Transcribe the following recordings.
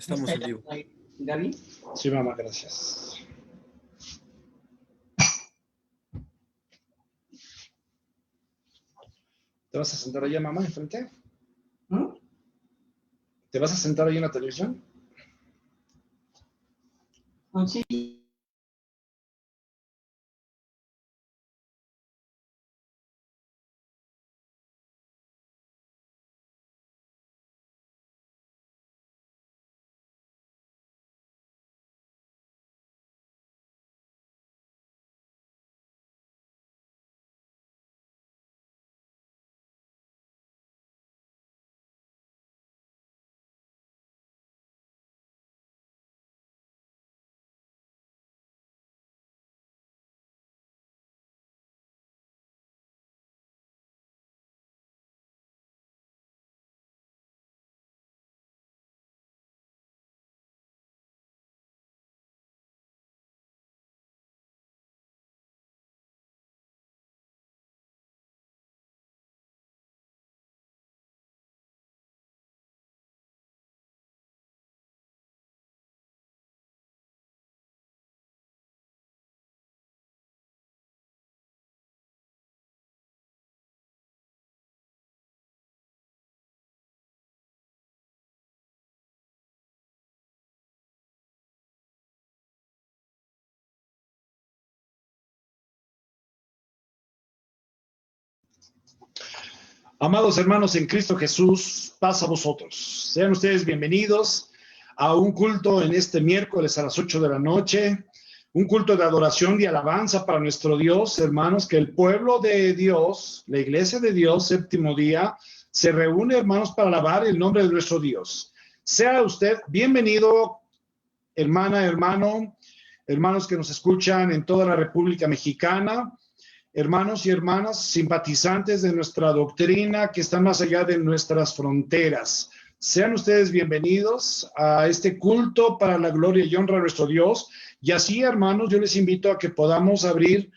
Estamos en vivo. Gaby. Sí, mamá, gracias. ¿Te vas a sentar allá, mamá, enfrente? ¿Mm? ¿Te vas a sentar ahí en la televisión? Sí. Amados hermanos en Cristo Jesús, paz a vosotros. Sean ustedes bienvenidos a un culto en este miércoles a las 8 de la noche, un culto de adoración y alabanza para nuestro Dios, hermanos, que el pueblo de Dios, la iglesia de Dios, séptimo día, se reúne, hermanos, para alabar el nombre de nuestro Dios. Sea usted bienvenido, hermana, hermano, hermanos que nos escuchan en toda la República Mexicana, hermanos y hermanas simpatizantes de nuestra doctrina que están más allá de nuestras fronteras. Sean ustedes bienvenidos a este culto para la gloria y honra de nuestro Dios. Y así, hermanos, yo les invito a que podamos abrir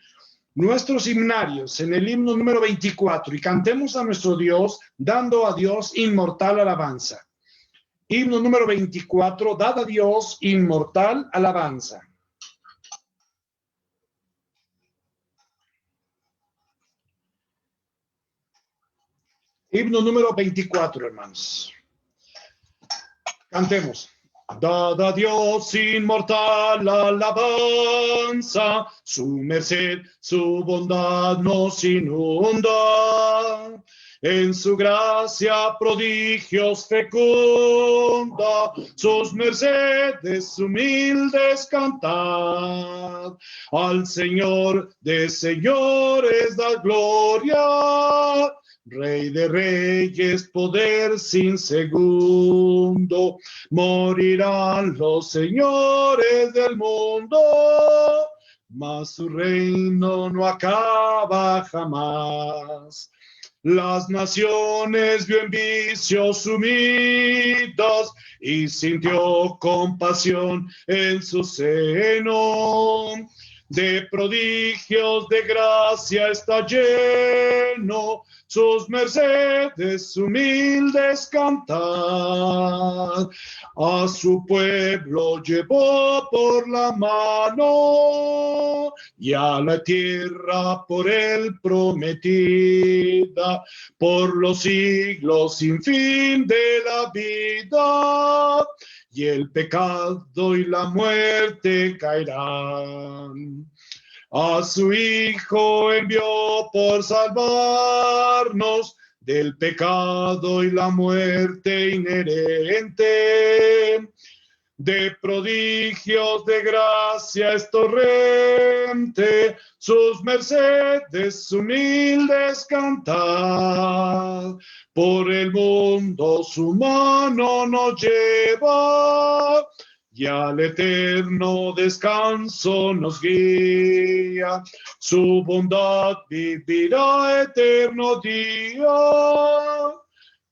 nuestros himnarios en el himno número 24 y cantemos a nuestro Dios, dando a Dios inmortal alabanza. Himno número 24, dad a Dios inmortal alabanza. Himno número 24, hermanos. Cantemos. Dad a Dios inmortal alabanza, su merced, su bondad nos inunda. En su gracia prodigios fecunda, sus mercedes humildes cantad. Al Señor de señores da gloria, Rey de reyes, poder sin segundo. Morirán los señores del mundo, mas su reino no acaba jamás. Las naciones vio en vicios sumidas y sintió compasión en su seno. De prodigios de gracia está lleno, sus mercedes humildes cantad. A su pueblo llevó por la mano y a la tierra por él prometida, por los siglos sin fin de la vida, y el pecado y la muerte caerán. A su Hijo envió por salvarnos del pecado y la muerte inherente. De prodigios de gracia es torrente, sus mercedes humildes cantad. Por el mundo su mano nos lleva y al eterno descanso nos guía. Su bondad vivirá eterno día,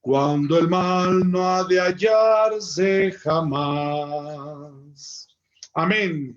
cuando el mal no ha de hallarse jamás. Amén.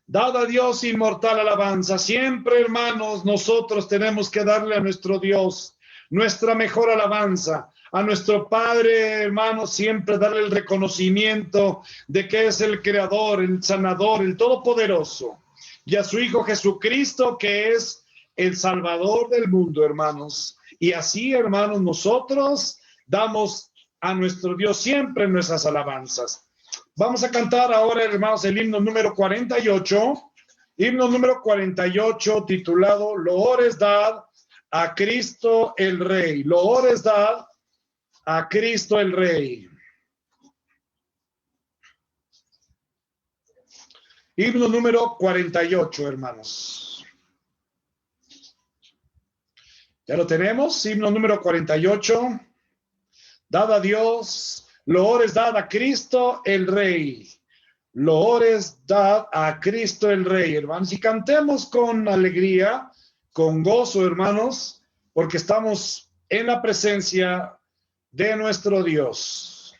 Dad a Dios inmortal alabanza. Siempre, hermanos, nosotros tenemos que darle a nuestro Dios nuestra mejor alabanza. A nuestro Padre, hermano, siempre darle el reconocimiento de que es el Creador, el Sanador, el Todopoderoso. Y a su Hijo Jesucristo, que es el Salvador del mundo, hermanos. Y así, hermanos, nosotros damos a nuestro Dios siempre nuestras alabanzas. Vamos a cantar ahora, hermanos, el himno número 48. Himno número 48, titulado Loores dad a Cristo el Rey. Loores dad a Cristo el Rey. Himno número 48, hermanos. Ya lo tenemos, himno número 48. Dad a Dios, loores dad a Cristo el Rey. Loores dad a Cristo el Rey, hermanos. Y cantemos con alegría, con gozo, hermanos, porque estamos en la presencia de nuestro Dios.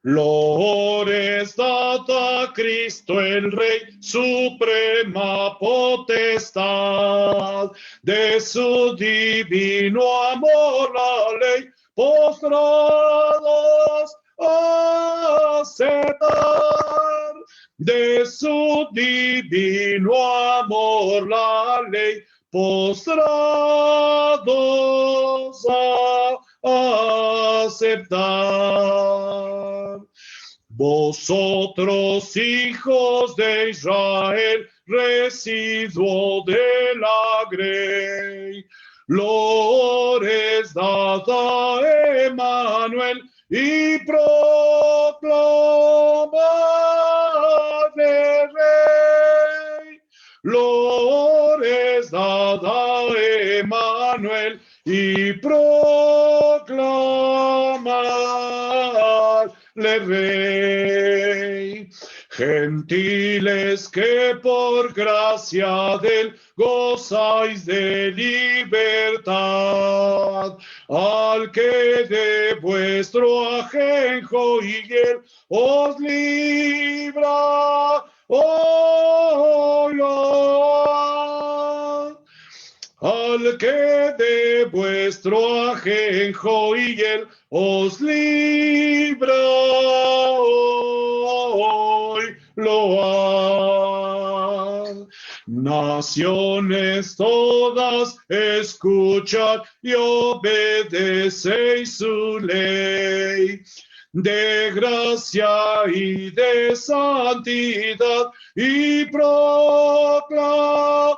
Loores dad a Cristo el Rey, suprema potestad, de su divino amor la ley, postrados aceptar, de su divino amor la ley, postrados a aceptar. Vosotros, hijos de Israel, residuo de la grey, loores dad a Emmanuel y proclamadle rey. Loores dad a Emmanuel y proclamadle rey. Gentiles que por gracia de él gozáis de libertad, al que de vuestro ajenjo y él os libra, al que de vuestro ajenjo y él os libra, hoy load. Naciones todas, escuchad y obedecéis su ley, de gracia y de santidad, y proclamadle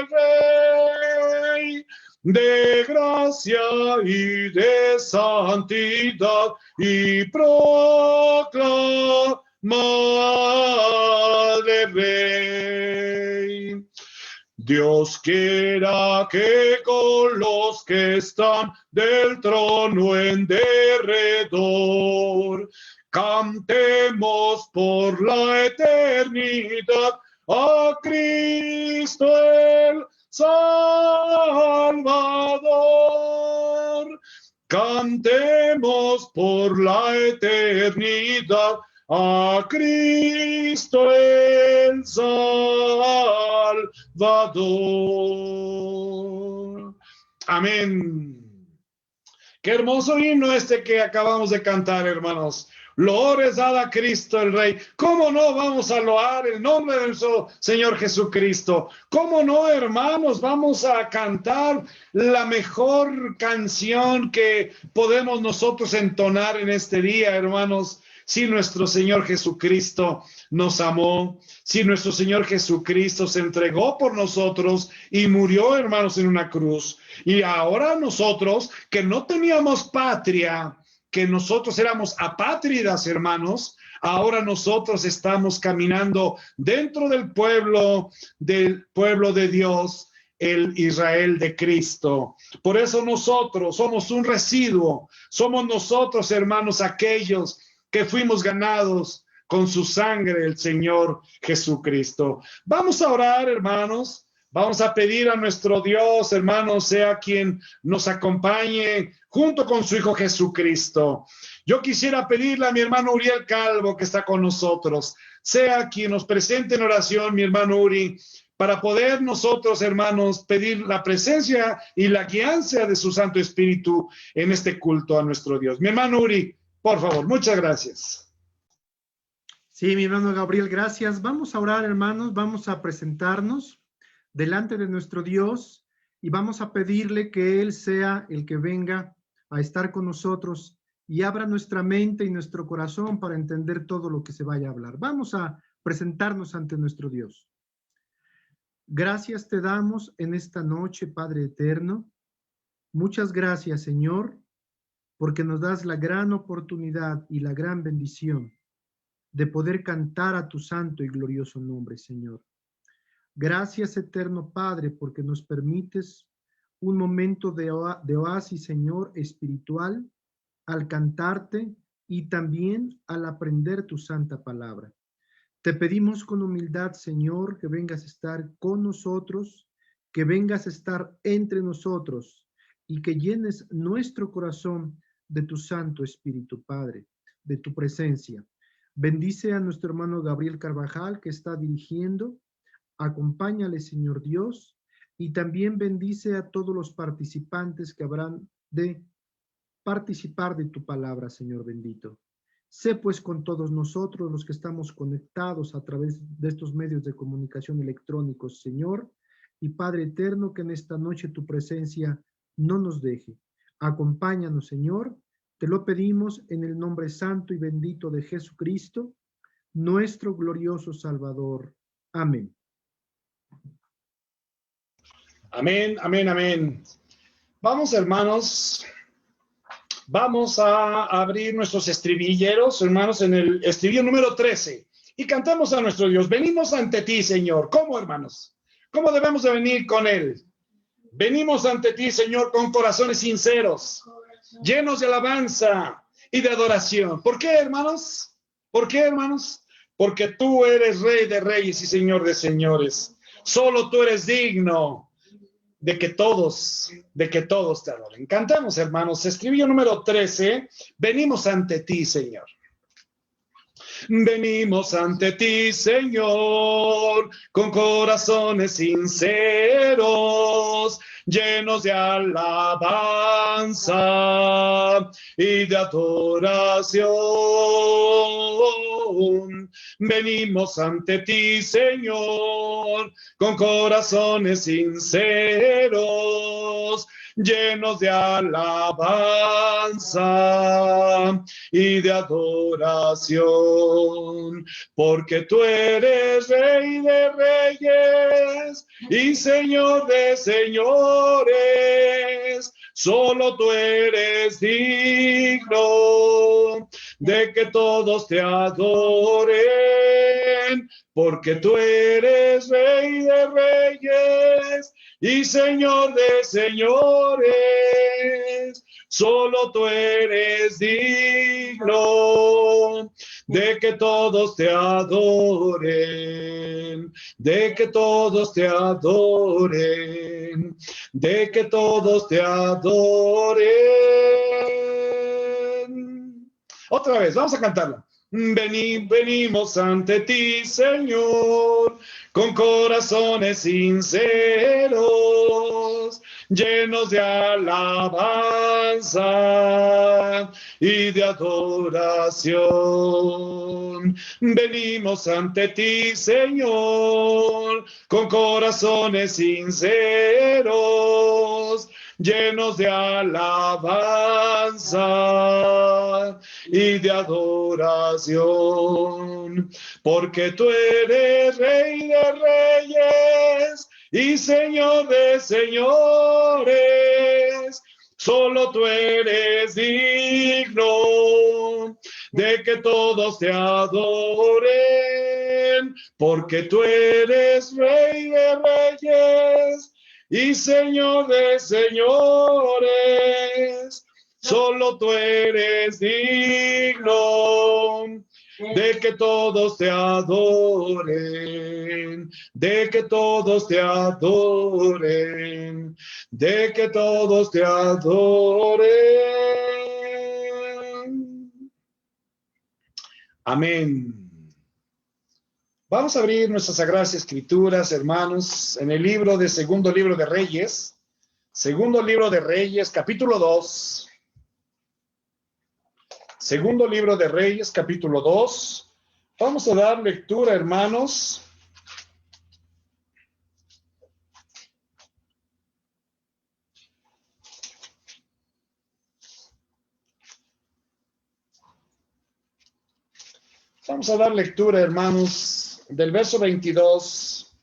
rey, de gracia y de santidad, y proclamadle rey. Dios quiera que con los que están del trono en derredor cantemos por la eternidad a Cristo el Salvador. Cantemos por la eternidad a Cristo el Salvador. Amén. Qué hermoso himno este que acabamos de cantar, hermanos. Loores dad a Cristo el Rey. ¿Cómo no vamos a loar el nombre de nuestro Señor Jesucristo? ¿Cómo no, hermanos? Vamos a cantar la mejor canción que podemos nosotros entonar en este día, hermanos. Si nuestro Señor Jesucristo nos amó, si nuestro Señor Jesucristo se entregó por nosotros y murió, hermanos, en una cruz. Y ahora nosotros, que no teníamos patria, que nosotros éramos apátridas, hermanos, ahora nosotros estamos caminando dentro del pueblo de Dios, el Israel de Cristo. Por eso nosotros somos un residuo, somos nosotros, hermanos, aquellos que fuimos ganados con su sangre, el Señor Jesucristo. Vamos a orar, hermanos. Vamos a pedir a nuestro Dios, hermanos, sea quien nos acompañe junto con su Hijo Jesucristo. Yo quisiera pedirle a mi hermano Uriel Calvo, que está con nosotros, sea quien nos presente en oración, mi hermano Uri, para poder nosotros, hermanos, pedir la presencia y la guianza de su Santo Espíritu en este culto a nuestro Dios. Mi hermano Uri, por favor, muchas gracias. Sí, mi hermano Gabriel, gracias. Vamos a orar, hermanos, vamos a presentarnos delante de nuestro Dios y vamos a pedirle que Él sea el que venga a estar con nosotros y abra nuestra mente y nuestro corazón para entender todo lo que se vaya a hablar. Vamos a presentarnos ante nuestro Dios. Gracias te damos en esta noche, Padre eterno. Muchas gracias, Señor, porque nos das la gran oportunidad y la gran bendición de poder cantar a tu santo y glorioso nombre, Señor. Gracias, eterno Padre, porque nos permites un momento de oasis, Señor, espiritual, al cantarte y también al aprender tu santa palabra. Te pedimos con humildad, Señor, que vengas a estar con nosotros, que vengas a estar entre nosotros y que llenes nuestro corazón de tu Santo Espíritu, Padre, de tu presencia. Bendice a nuestro hermano Gabriel Carvajal, que está dirigiendo. Acompáñale, Señor Dios, y también bendice a todos los participantes que habrán de participar de tu palabra, Señor bendito. Sé pues con todos nosotros los que estamos conectados a través de estos medios de comunicación electrónicos, Señor, y Padre eterno, que en esta noche tu presencia no nos deje. Acompáñanos, Señor, te lo pedimos en el nombre santo y bendito de Jesucristo, nuestro glorioso Salvador. Amén. Amén, amén, amén. Vamos, hermanos, vamos a abrir nuestros estribilleros, hermanos, en el estribillo número 13 y cantamos a nuestro Dios. Venimos ante ti, Señor. ¿Cómo, hermanos? ¿Cómo debemos de venir con Él? Venimos ante ti, Señor, con corazones sinceros, llenos de alabanza y de adoración. ¿Por qué, hermanos? ¿Por qué, hermanos? Porque tú eres Rey de reyes y Señor de señores. Solo tú eres digno de que todos te adoren. Cantamos, hermanos, estribillo número 13, venimos ante ti, Señor. Venimos ante ti, Señor, con corazones sinceros, llenos de alabanza y de adoración. Venimos ante ti, Señor, con corazones sinceros, llenos de alabanza y de adoración, porque tú eres Rey de reyes y Señor de señores. Solo tú eres digno de que todos te adoren, porque tú eres Rey de reyes y Señor de señores. Solo tú eres digno de que todos te adoren, de que todos te adoren, de que todos te adoren. Otra vez, vamos a cantarla. Venimos ante ti, Señor, con corazones sinceros, llenos de alabanza y de adoración. Venimos ante ti, Señor, con corazones sinceros, llenos de alabanza y de adoración, porque tú eres Rey de reyes y Señor de señores. Solo tú eres digno de que todos te adoren, porque tú eres Rey de reyes y Señor de señores. Solo tú eres digno de que todos te adoren, de que todos te adoren, de que todos te adoren. Amén. Vamos a abrir nuestras sagradas escrituras, hermanos, en el segundo libro de Reyes, capítulo 2. Segundo libro de Reyes, capítulo 2. Vamos a dar lectura, hermanos. Vamos a dar lectura, hermanos, del verso 22,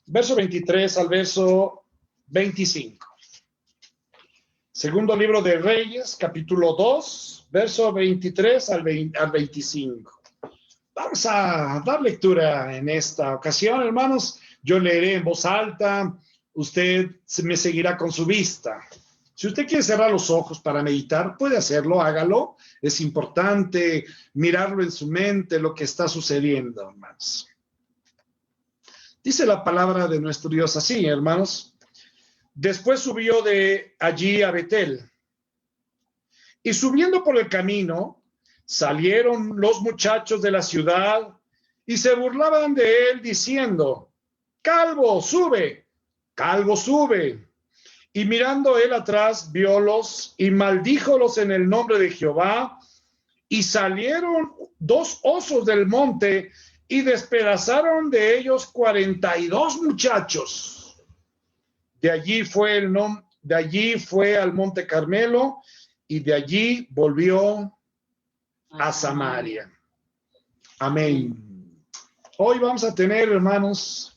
verso 23 al verso 25. Segundo libro de Reyes, capítulo 2, verso 23 al 25. Vamos a dar lectura en esta ocasión, hermanos. Yo leeré en voz alta, usted me seguirá con su vista. Si usted quiere cerrar los ojos para meditar, puede hacerlo, hágalo. Es importante mirarlo en su mente, lo que está sucediendo, hermanos. Dice la palabra de nuestro Dios así, hermanos. Después subió de allí a Betel. Y subiendo por el camino, salieron los muchachos de la ciudad y se burlaban de él, diciendo: Calvo, sube, calvo, sube. Y mirando él atrás, viólos y maldíjolos en el nombre de Jehová. Y salieron 2 osos del monte y despedazaron de ellos 42 muchachos. De allí fue al monte Carmelo y de allí volvió a Samaria. Amén. Hoy vamos a tener, hermanos,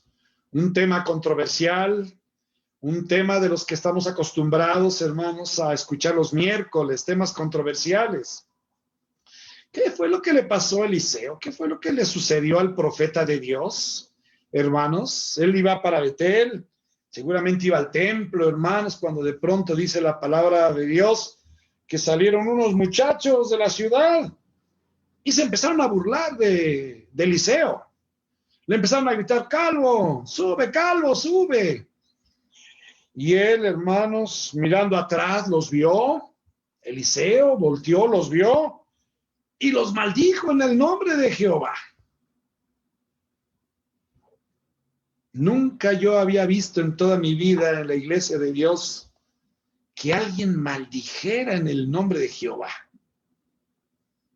un tema controversial. Un tema de los que estamos acostumbrados, hermanos, a escuchar los miércoles, temas controversiales. ¿Qué fue lo que le pasó a Eliseo? ¿Qué fue lo que le sucedió al profeta de Dios, hermanos? Él iba para Betel, seguramente iba al templo, hermanos, cuando de pronto dice la palabra de Dios que salieron unos muchachos de la ciudad y se empezaron a burlar de Eliseo. Le empezaron a gritar: calvo, sube. Y él, hermanos, mirando atrás, los vio. Eliseo volteó, los vio y los maldijo en el nombre de Jehová. Nunca yo había visto en toda mi vida en la iglesia de Dios que alguien maldijera en el nombre de Jehová.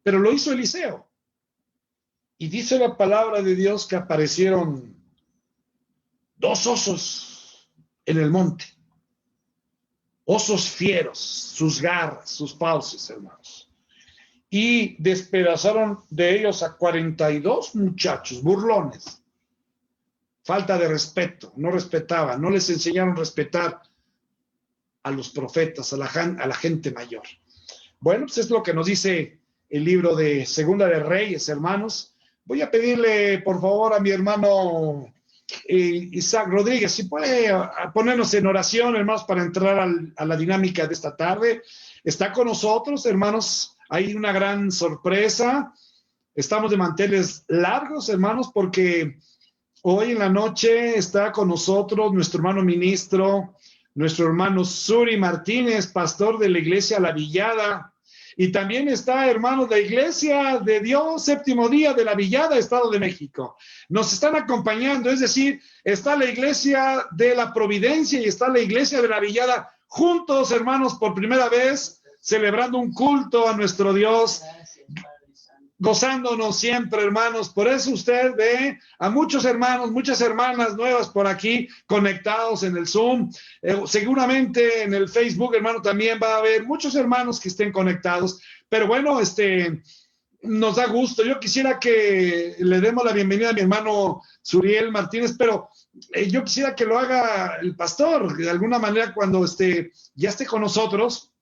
Pero lo hizo Eliseo. Y dice la palabra de Dios que aparecieron 2 osos en el monte. Osos fieros, sus garras, sus fauces, hermanos. Y despedazaron de ellos a 42 muchachos, burlones. Falta de respeto, no respetaban, no les enseñaron a respetar a los profetas, a la gente mayor. Bueno, pues es lo que nos dice el libro de Segunda de Reyes, hermanos. Voy a pedirle, por favor, a mi hermano Isaac Rodríguez, si puede ponernos en oración, hermanos, para entrar a la dinámica de esta tarde. Está con nosotros, hermanos, hay una gran sorpresa. Estamos de manteles largos, hermanos, porque hoy en la noche está con nosotros nuestro hermano ministro, nuestro hermano Suri Martínez, pastor de la iglesia La Villada. Y también está, hermanos, la Iglesia de Dios, Séptimo Día de la Villada, Estado de México. Nos están acompañando, es decir, está la Iglesia de la Providencia y está la Iglesia de la Villada, juntos, hermanos, por primera vez, celebrando un culto a nuestro Dios, gozándonos siempre, hermanos. Por eso usted ve a muchos hermanos, muchas hermanas nuevas por aquí conectados en el Zoom. Seguramente en el Facebook, hermano, también va a haber muchos hermanos que estén conectados. Pero bueno, nos da gusto. Yo quisiera que le demos la bienvenida a mi hermano Suriel Martínez, pero yo quisiera que lo haga el pastor, de alguna manera, cuando ya esté con nosotros,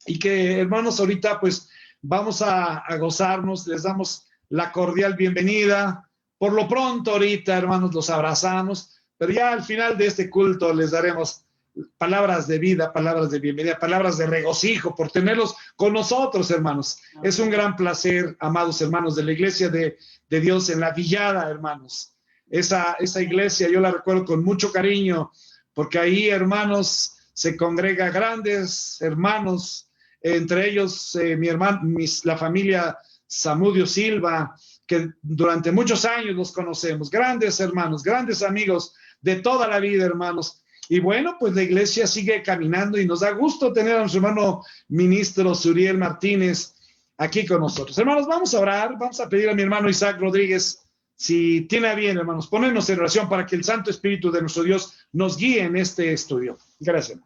y que, hermanos, ahorita pues vamos a gozarnos, les damos la cordial bienvenida. Por lo pronto, ahorita, hermanos, los abrazamos, pero ya al final de este culto les daremos palabras de vida, palabras de bienvenida, palabras de regocijo por tenerlos con nosotros, hermanos. Es un gran placer, amados hermanos de la Iglesia de Dios en La Villada, hermanos. Esa iglesia yo la recuerdo con mucho cariño, porque ahí, hermanos, se congrega grandes hermanos, entre ellos la familia Zamudio Silva, que durante muchos años los conocemos, grandes hermanos, grandes amigos de toda la vida, hermanos. Y bueno, pues la iglesia sigue caminando y nos da gusto tener a nuestro hermano ministro Suriel Martínez aquí con nosotros. Hermanos, vamos a orar, vamos a pedir a mi hermano Isaac Rodríguez, si tiene a bien, hermanos, ponernos en oración para que el Santo Espíritu de nuestro Dios nos guíe en este estudio. Gracias.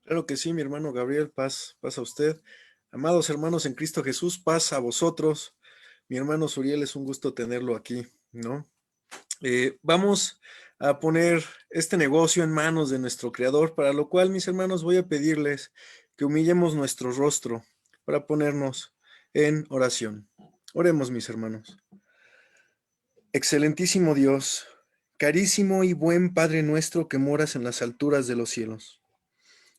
Claro que sí, mi hermano Gabriel, paz a usted. Amados hermanos en Cristo Jesús, paz a vosotros. Mi hermano Suriel, es un gusto tenerlo aquí, ¿no? Vamos a poner este negocio en manos de nuestro Creador, para lo cual, mis hermanos, voy a pedirles que humillemos nuestro rostro para ponernos en oración. Oremos, mis hermanos. Excelentísimo Dios, carísimo y buen Padre nuestro que moras en las alturas de los cielos.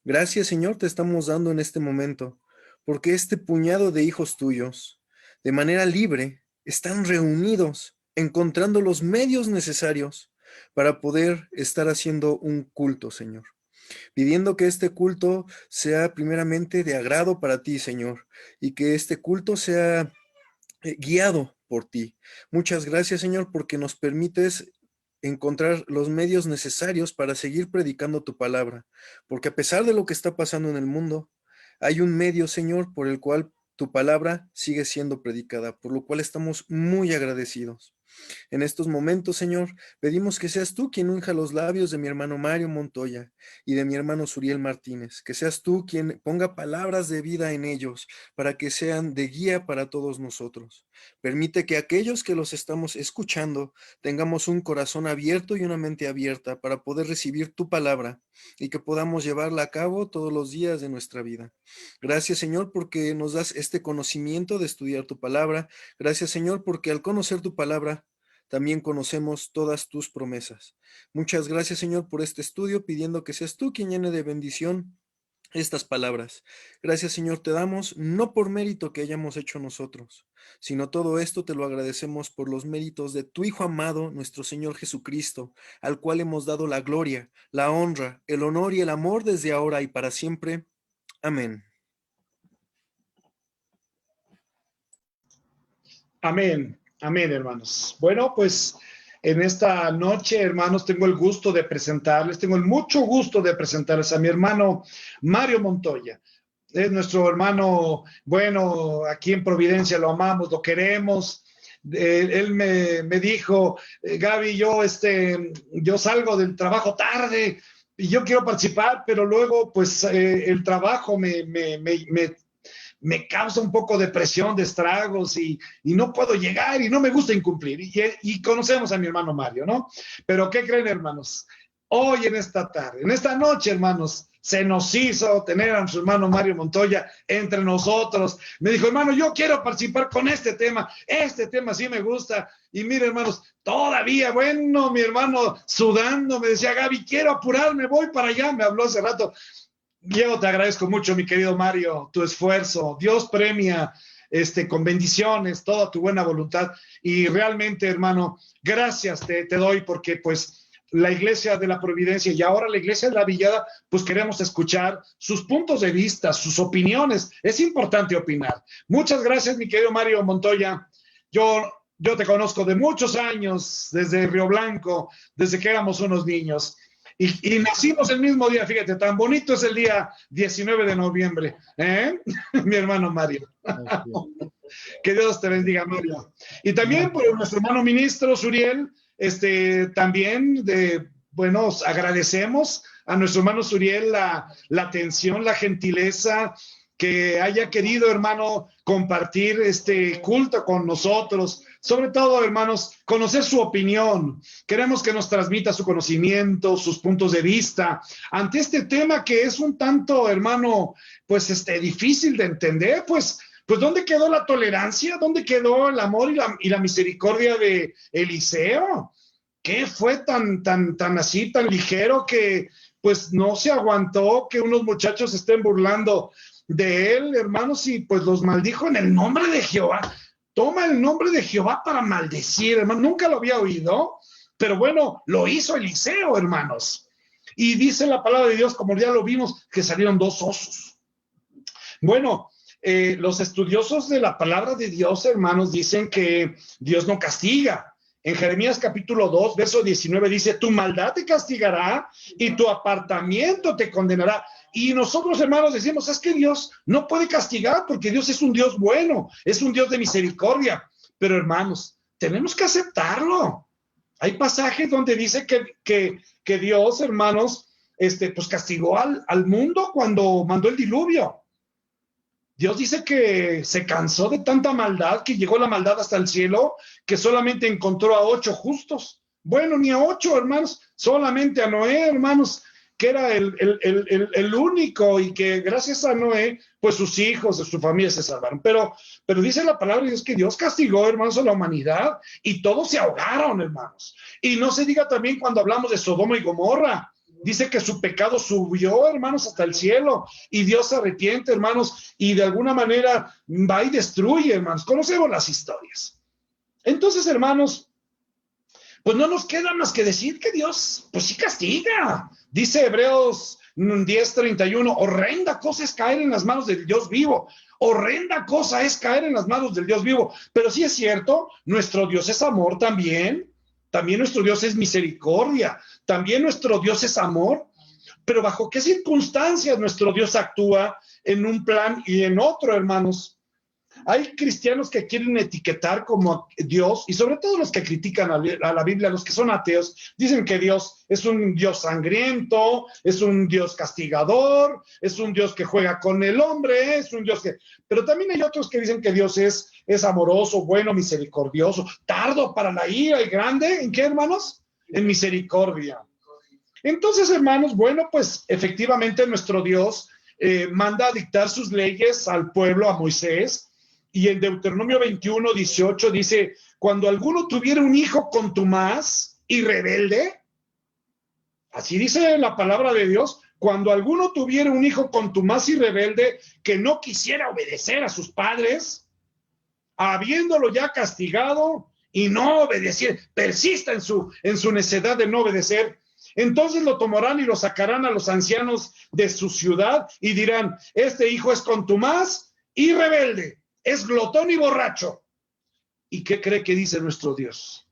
Gracias, Señor, te estamos dando en este momento, porque este puñado de hijos tuyos, de manera libre, están reunidos, encontrando los medios necesarios para poder estar haciendo un culto, Señor. Pidiendo que este culto sea primeramente de agrado para ti, Señor, y que este culto sea guiado por ti. Muchas gracias, Señor, porque nos permites encontrar los medios necesarios para seguir predicando tu palabra, porque a pesar de lo que está pasando en el mundo, hay un medio, Señor, por el cual tu palabra sigue siendo predicada, por lo cual estamos muy agradecidos. En estos momentos, Señor, pedimos que seas tú quien unja los labios de mi hermano Mario Montoya y de mi hermano Suriel Martínez, que seas tú quien ponga palabras de vida en ellos para que sean de guía para todos nosotros. Permite que aquellos que los estamos escuchando tengamos un corazón abierto y una mente abierta para poder recibir tu palabra y que podamos llevarla a cabo todos los días de nuestra vida. Gracias, Señor, porque nos das este conocimiento de estudiar tu palabra. Gracias, Señor, porque al conocer tu palabra también conocemos todas tus promesas. Muchas gracias, Señor, por este estudio, pidiendo que seas tú quien llene de bendición estas palabras. Gracias, Señor, te damos, no por mérito que hayamos hecho nosotros, sino todo esto te lo agradecemos por los méritos de tu Hijo amado, nuestro Señor Jesucristo, al cual hemos dado la gloria, la honra, el honor y el amor desde ahora y para siempre. Amén. Amén, amén, hermanos. Bueno, pues en esta noche, hermanos, tengo el gusto de presentarles, tengo el mucho gusto de presentarles a mi hermano Mario Montoya. Es nuestro hermano, bueno, aquí en Providencia lo amamos, lo queremos. Él me dijo, Gaby, yo salgo del trabajo tarde y yo quiero participar, pero luego pues el trabajo me causa un poco de presión, de estragos y no puedo llegar y no me gusta incumplir. Y conocemos a mi hermano Mario, ¿no? Pero ¿qué creen, hermanos? Hoy en esta tarde, en esta noche, hermanos, se nos hizo tener a nuestro hermano Mario Montoya entre nosotros. Me dijo, hermano, yo quiero participar con este tema sí me gusta. Y mire, hermanos, todavía, bueno, mi hermano sudando, me decía, Gaby, quiero apurarme, voy para allá, me habló hace rato. Yo te agradezco mucho, mi querido Mario, tu esfuerzo. Dios premia con bendiciones toda tu buena voluntad. Y realmente, hermano, gracias te doy porque pues la Iglesia de la Providencia y ahora la Iglesia de la Villada, pues queremos escuchar sus puntos de vista, sus opiniones. Es importante opinar. Muchas gracias, mi querido Mario Montoya. Yo te conozco de muchos años, desde Río Blanco, desde que éramos unos niños. Y nacimos el mismo día, fíjate, tan bonito es el día 19 de noviembre, ¿eh? Mi hermano Mario. Que Dios te bendiga, Mario. Y también por nuestro hermano ministro Suriel, también agradecemos a nuestro hermano Suriel la atención, la gentileza, que haya querido, hermano, compartir este culto con nosotros. Sobre todo, hermanos, conocer su opinión. Queremos que nos transmita su conocimiento, sus puntos de vista ante este tema que es un tanto, hermano, pues difícil de entender. Pues ¿dónde quedó la tolerancia? ¿Dónde quedó el amor y la misericordia de Eliseo? ¿Qué fue tan así, tan ligero que pues no se aguantó que unos muchachos estén burlando de él, hermanos, y pues los maldijo en el nombre de Jehová? Toma el nombre de Jehová para maldecir, hermano. Nunca lo había oído, pero bueno, lo hizo Eliseo, hermanos. Y dice la palabra de Dios, como ya lo vimos, que salieron 2 osos. Bueno, los estudiosos de la palabra de Dios, hermanos, dicen que Dios no castiga. En Jeremías capítulo 2, verso 19 dice, tu maldad te castigará y tu apartamiento te condenará. Y nosotros, hermanos, decimos, es que Dios no puede castigar porque Dios es un Dios bueno, es un Dios de misericordia. Pero, hermanos, tenemos que aceptarlo. Hay pasajes donde dice que Dios, hermanos, pues castigó al mundo cuando mandó el diluvio. Dios dice que se cansó de tanta maldad, que llegó la maldad hasta el cielo, que solamente encontró a 8 justos. Bueno, ni a 8, hermanos, solamente a Noé, hermanos, que era el único, y que gracias a Noé, pues sus hijos, su familia se salvaron. Pero dice la palabra de Dios que Dios castigó, hermanos, a la humanidad, y todos se ahogaron, hermanos. Y no se diga también cuando hablamos de Sodoma y Gomorra. Dice que su pecado subió, hermanos, hasta el cielo, y Dios se arrepiente, hermanos, y de alguna manera va y destruye, hermanos. Conocemos las historias. Entonces, hermanos, pues no nos queda más que decir que Dios, pues sí castiga. Dice Hebreos 10:31, horrenda cosa es caer en las manos del Dios vivo. Horrenda cosa es caer en las manos del Dios vivo. Pero sí es cierto, nuestro Dios es amor también. También nuestro Dios es misericordia, también nuestro Dios es amor, pero ¿bajo qué circunstancias nuestro Dios actúa en un plan y en otro, hermanos? Hay cristianos que quieren etiquetar como Dios, y sobre todo los que critican a la Biblia, los que son ateos, dicen que Dios es un Dios sangriento, es un Dios castigador, es un Dios que juega con el hombre, es un Dios que... Pero también hay otros que dicen que Dios es amoroso, bueno, misericordioso, tardo para la ira y grande. ¿En qué, hermanos? En misericordia. Entonces, hermanos, bueno, pues efectivamente nuestro Dios manda a dictar sus leyes al pueblo, a Moisés. Y en Deuteronomio 21:18 dice, cuando alguno tuviera un hijo contumaz y rebelde, así dice la palabra de Dios, cuando alguno tuviera un hijo contumaz y rebelde que no quisiera obedecer a sus padres, habiéndolo ya castigado y no obedecer, persista en su necedad de no obedecer, entonces lo tomarán y lo sacarán a los ancianos de su ciudad y dirán, este hijo es contumaz y rebelde, es glotón y borracho. ¿Y qué cree que dice nuestro Dios?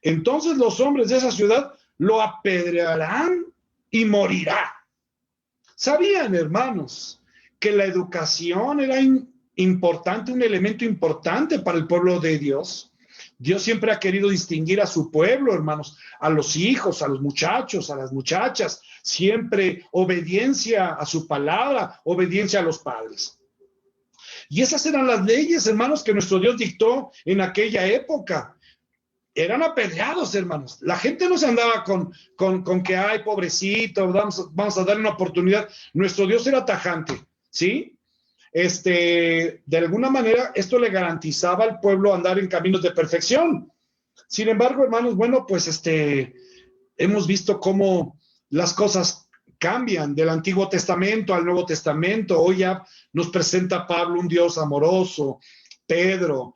Entonces los hombres de esa ciudad lo apedrearán y morirá. ¿Sabían, hermanos, que la educación era importante, un elemento importante para el pueblo de Dios? Dios siempre ha querido distinguir a su pueblo, hermanos, a los hijos, a los muchachos, a las muchachas, siempre obediencia a su palabra, obediencia a los padres. Y esas eran las leyes, hermanos, que nuestro Dios dictó en aquella época. Eran apedreados, hermanos. La gente no se andaba con que, ay, pobrecito, vamos a darle una oportunidad. Nuestro Dios era tajante, ¿sí? De alguna manera, esto le garantizaba al pueblo andar en caminos de perfección. Sin embargo, hermanos, bueno, pues hemos visto cómo las cosas cambian del Antiguo Testamento al Nuevo Testamento. Hoy ya nos presenta Pablo un Dios amoroso, Pedro,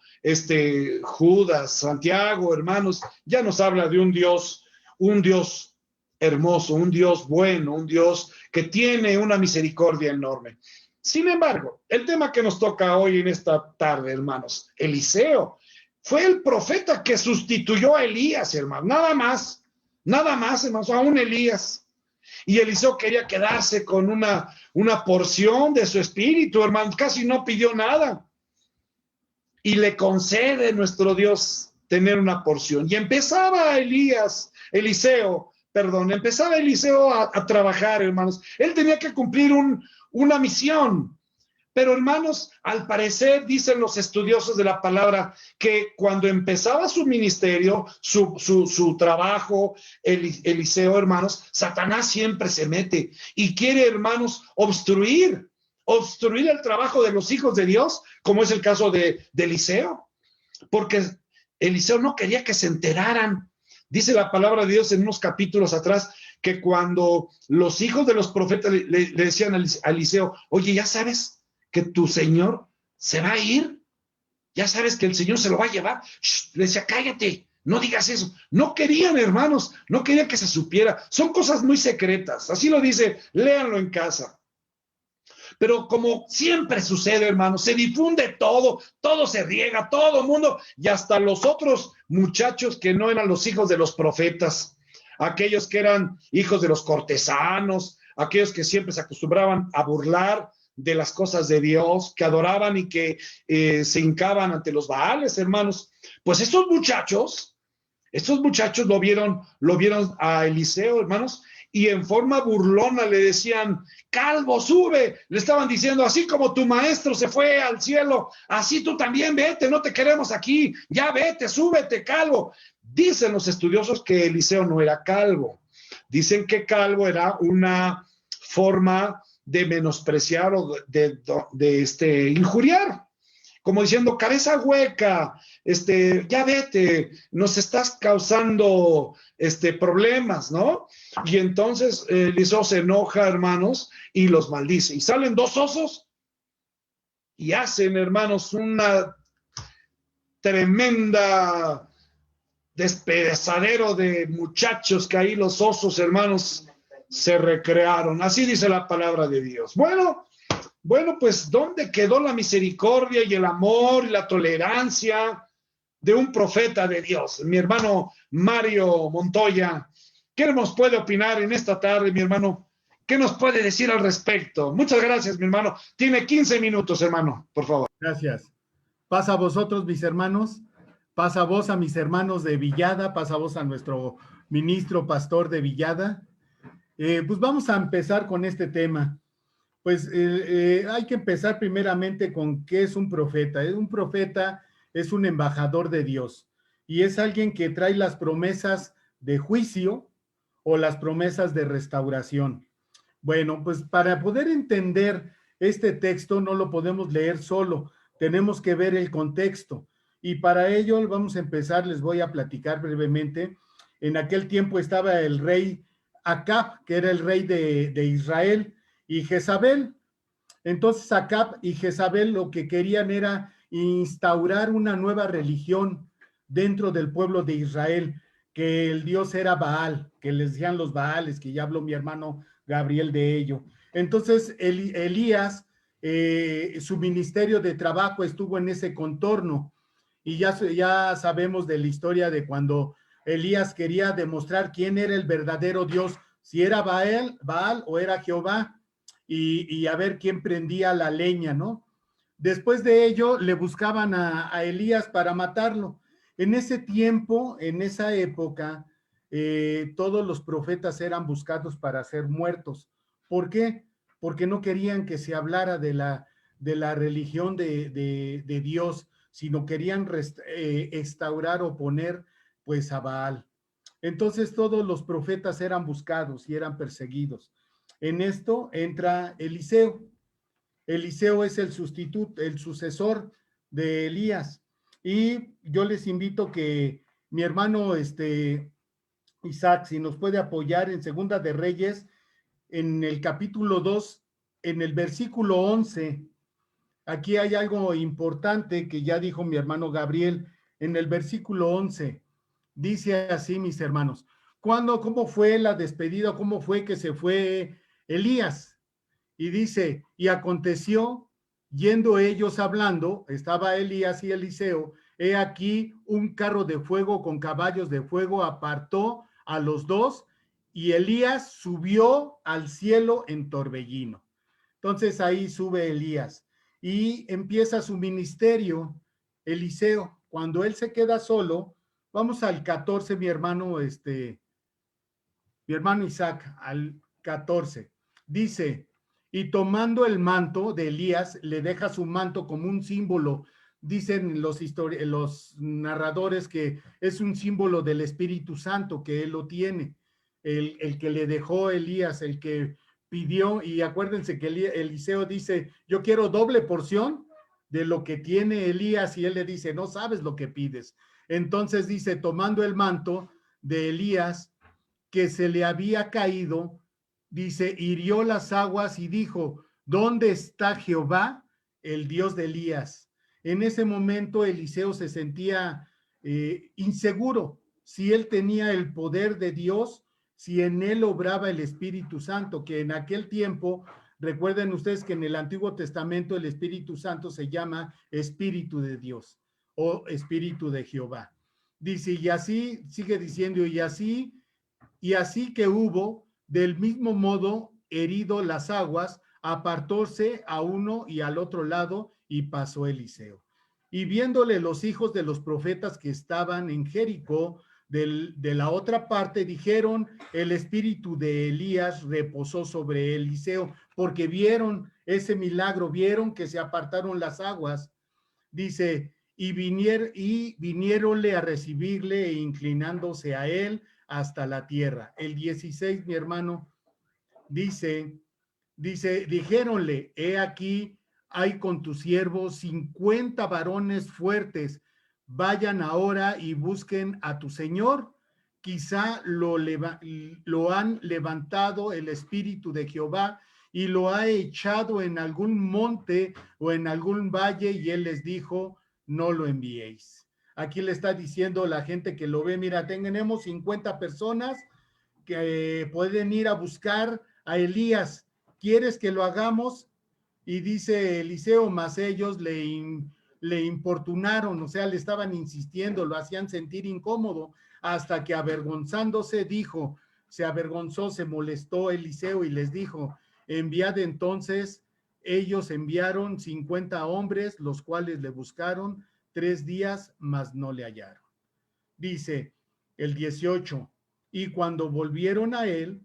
Judas, Santiago, hermanos, ya nos habla de un Dios hermoso, un Dios bueno, un Dios que tiene una misericordia enorme. Sin embargo, el tema que nos toca hoy en esta tarde, hermanos, Eliseo, fue el profeta que sustituyó a Elías, hermanos, nada más, hermanos, a un Elías. Y Eliseo quería quedarse con una porción de su espíritu, hermano, casi no pidió nada. Y le concede nuestro Dios tener una porción. Y empezaba Eliseo a trabajar, hermanos. Él tenía que cumplir una misión. Pero, hermanos, al parecer, dicen los estudiosos de la palabra, que cuando empezaba su ministerio, su trabajo, Eliseo, hermanos, Satanás siempre se mete y quiere, hermanos, obstruir el trabajo de los hijos de Dios, como es el caso de Eliseo, porque Eliseo no quería que se enteraran. Dice la palabra de Dios en unos capítulos atrás que cuando los hijos de los profetas le decían a Eliseo, oye, ¿ya sabes que tu Señor se va a ir? ¿Ya sabes que el Señor se lo va a llevar? Shh, le decía, cállate, no digas eso. No querían, hermanos, no querían que se supiera. Son cosas muy secretas, así lo dice, léanlo en casa. pero como siempre sucede, hermanos, se difunde todo, todo se riega, todo el mundo, y hasta los otros muchachos que no eran los hijos de los profetas, aquellos que eran hijos de los cortesanos, aquellos que siempre se acostumbraban a burlar de las cosas de Dios, que adoraban y que se hincaban ante los Baales, hermanos. Pues estos muchachos lo vieron a Eliseo, hermanos, y en forma burlona le decían, calvo, sube. Le estaban diciendo, así como tu maestro se fue al cielo, así tú también vete, no te queremos aquí, ya vete, súbete, calvo. Dicen los estudiosos que Eliseo no era calvo. Dicen que calvo era una forma de menospreciar o de injuriar, como diciendo, cabeza hueca, ya vete, nos estás causando problemas, ¿no? Y entonces Eliseo se enoja, hermanos, y los maldice. Y salen dos osos y hacen, hermanos, una tremenda despedazadero de muchachos que ahí los osos, hermanos, se recrearon. Así dice la palabra de Dios. Bueno, pues ¿dónde quedó la misericordia y el amor y la tolerancia de un profeta de Dios? Mi hermano Mario Montoya, ¿qué nos puede opinar en esta tarde, mi hermano? ¿Qué nos puede decir al respecto? Muchas gracias, mi hermano. Tiene 15 minutos, hermano, por favor. Gracias. Pasa a vosotros, mis hermanos. Pasa voz a mis hermanos de Villada. Pasa voz a nuestro ministro pastor de Villada. Pues vamos a empezar con este tema. Pues hay que empezar primeramente con qué es un profeta. Un profeta es un embajador de Dios y es alguien que trae las promesas de juicio o las promesas de restauración. Bueno, pues para poder entender este texto no lo podemos leer solo, tenemos que ver el contexto y para ello vamos a empezar, les voy a platicar brevemente. En aquel tiempo estaba el rey Acab, que era el rey de Israel, y Jezabel. Entonces Acab y Jezabel lo que querían era instaurar una nueva religión dentro del pueblo de Israel, que el dios era Baal, que les decían los Baales, que ya habló mi hermano Gabriel de ello. Entonces Elías, su ministerio de trabajo estuvo en ese contorno, y ya sabemos de la historia de cuando Elías quería demostrar quién era el verdadero Dios, si era Baal o era Jehová, y a ver quién prendía la leña, ¿no? Después de ello, le buscaban a Elías para matarlo. En ese tiempo, en esa época, todos los profetas eran buscados para ser muertos. ¿Por qué? Porque no querían que se hablara de la religión de Dios, sino querían restaurar o poner pues a Baal. Entonces todos los profetas eran buscados y eran perseguidos. En esto entra Eliseo. Eliseo es el sustituto, el sucesor de Elías. Y yo les invito que mi hermano Isaac, si nos puede apoyar en Segunda de Reyes, en el capítulo 2, en el versículo 11. Aquí hay algo importante que ya dijo mi hermano Gabriel. En el versículo 11 dice así, mis hermanos: ¿cómo fue la despedida? ¿Cómo fue que se fue Elías? Y dice, y aconteció, yendo ellos hablando, estaba Elías y Eliseo, he aquí un carro de fuego con caballos de fuego apartó a los dos, y Elías subió al cielo en torbellino. Entonces ahí sube Elías y empieza su ministerio, Eliseo. Cuando él se queda solo, vamos al 14, mi hermano Isaac, al 14. Dice, y tomando el manto de Elías, le deja su manto como un símbolo. Dicen los narradores que es un símbolo del Espíritu Santo, que él lo tiene. El que le dejó Elías, el que pidió, y acuérdense que Eliseo dice, yo quiero doble porción de lo que tiene Elías, y él le dice, no sabes lo que pides. Entonces dice, tomando el manto de Elías, que se le había caído, dice, hirió las aguas y dijo, ¿dónde está Jehová, el Dios de Elías? En ese momento Eliseo se sentía inseguro, si él tenía el poder de Dios, si en él obraba el Espíritu Santo, que en aquel tiempo Recuerden ustedes que en el Antiguo Testamento el Espíritu Santo se llama Espíritu de Dios o Espíritu de Jehová. Dice, y así, sigue diciendo, y así que hubo, del mismo modo, herido las aguas, apartóse a uno y al otro lado, y pasó Eliseo. Y viéndole los hijos de los profetas que estaban en Jericó, de la otra parte, dijeron, el espíritu de Elías reposó sobre Eliseo, porque vieron ese milagro, vieron que se apartaron las aguas. Dice, y vinieronle a recibirle e inclinándose a él hasta la tierra. El 16, mi hermano, dice, dijéronle, he aquí, hay con tu siervo 50 varones fuertes, vayan ahora y busquen a tu señor, quizá lo han levantado el espíritu de Jehová y lo ha echado en algún monte o en algún valle, y él les dijo, no lo enviéis. Aquí le está diciendo la gente que lo ve, mira, tenemos 50 personas que pueden ir a buscar a Elías, ¿quieres que lo hagamos? Y dice Eliseo, mas ellos le importunaron, o sea, le estaban insistiendo, lo hacían sentir incómodo, hasta que avergonzándose dijo, se avergonzó, se molestó Eliseo y les dijo, enviad entonces. Ellos enviaron 50 hombres, los cuales le buscaron 3 días, mas no le hallaron. Dice el 18, y cuando volvieron a él,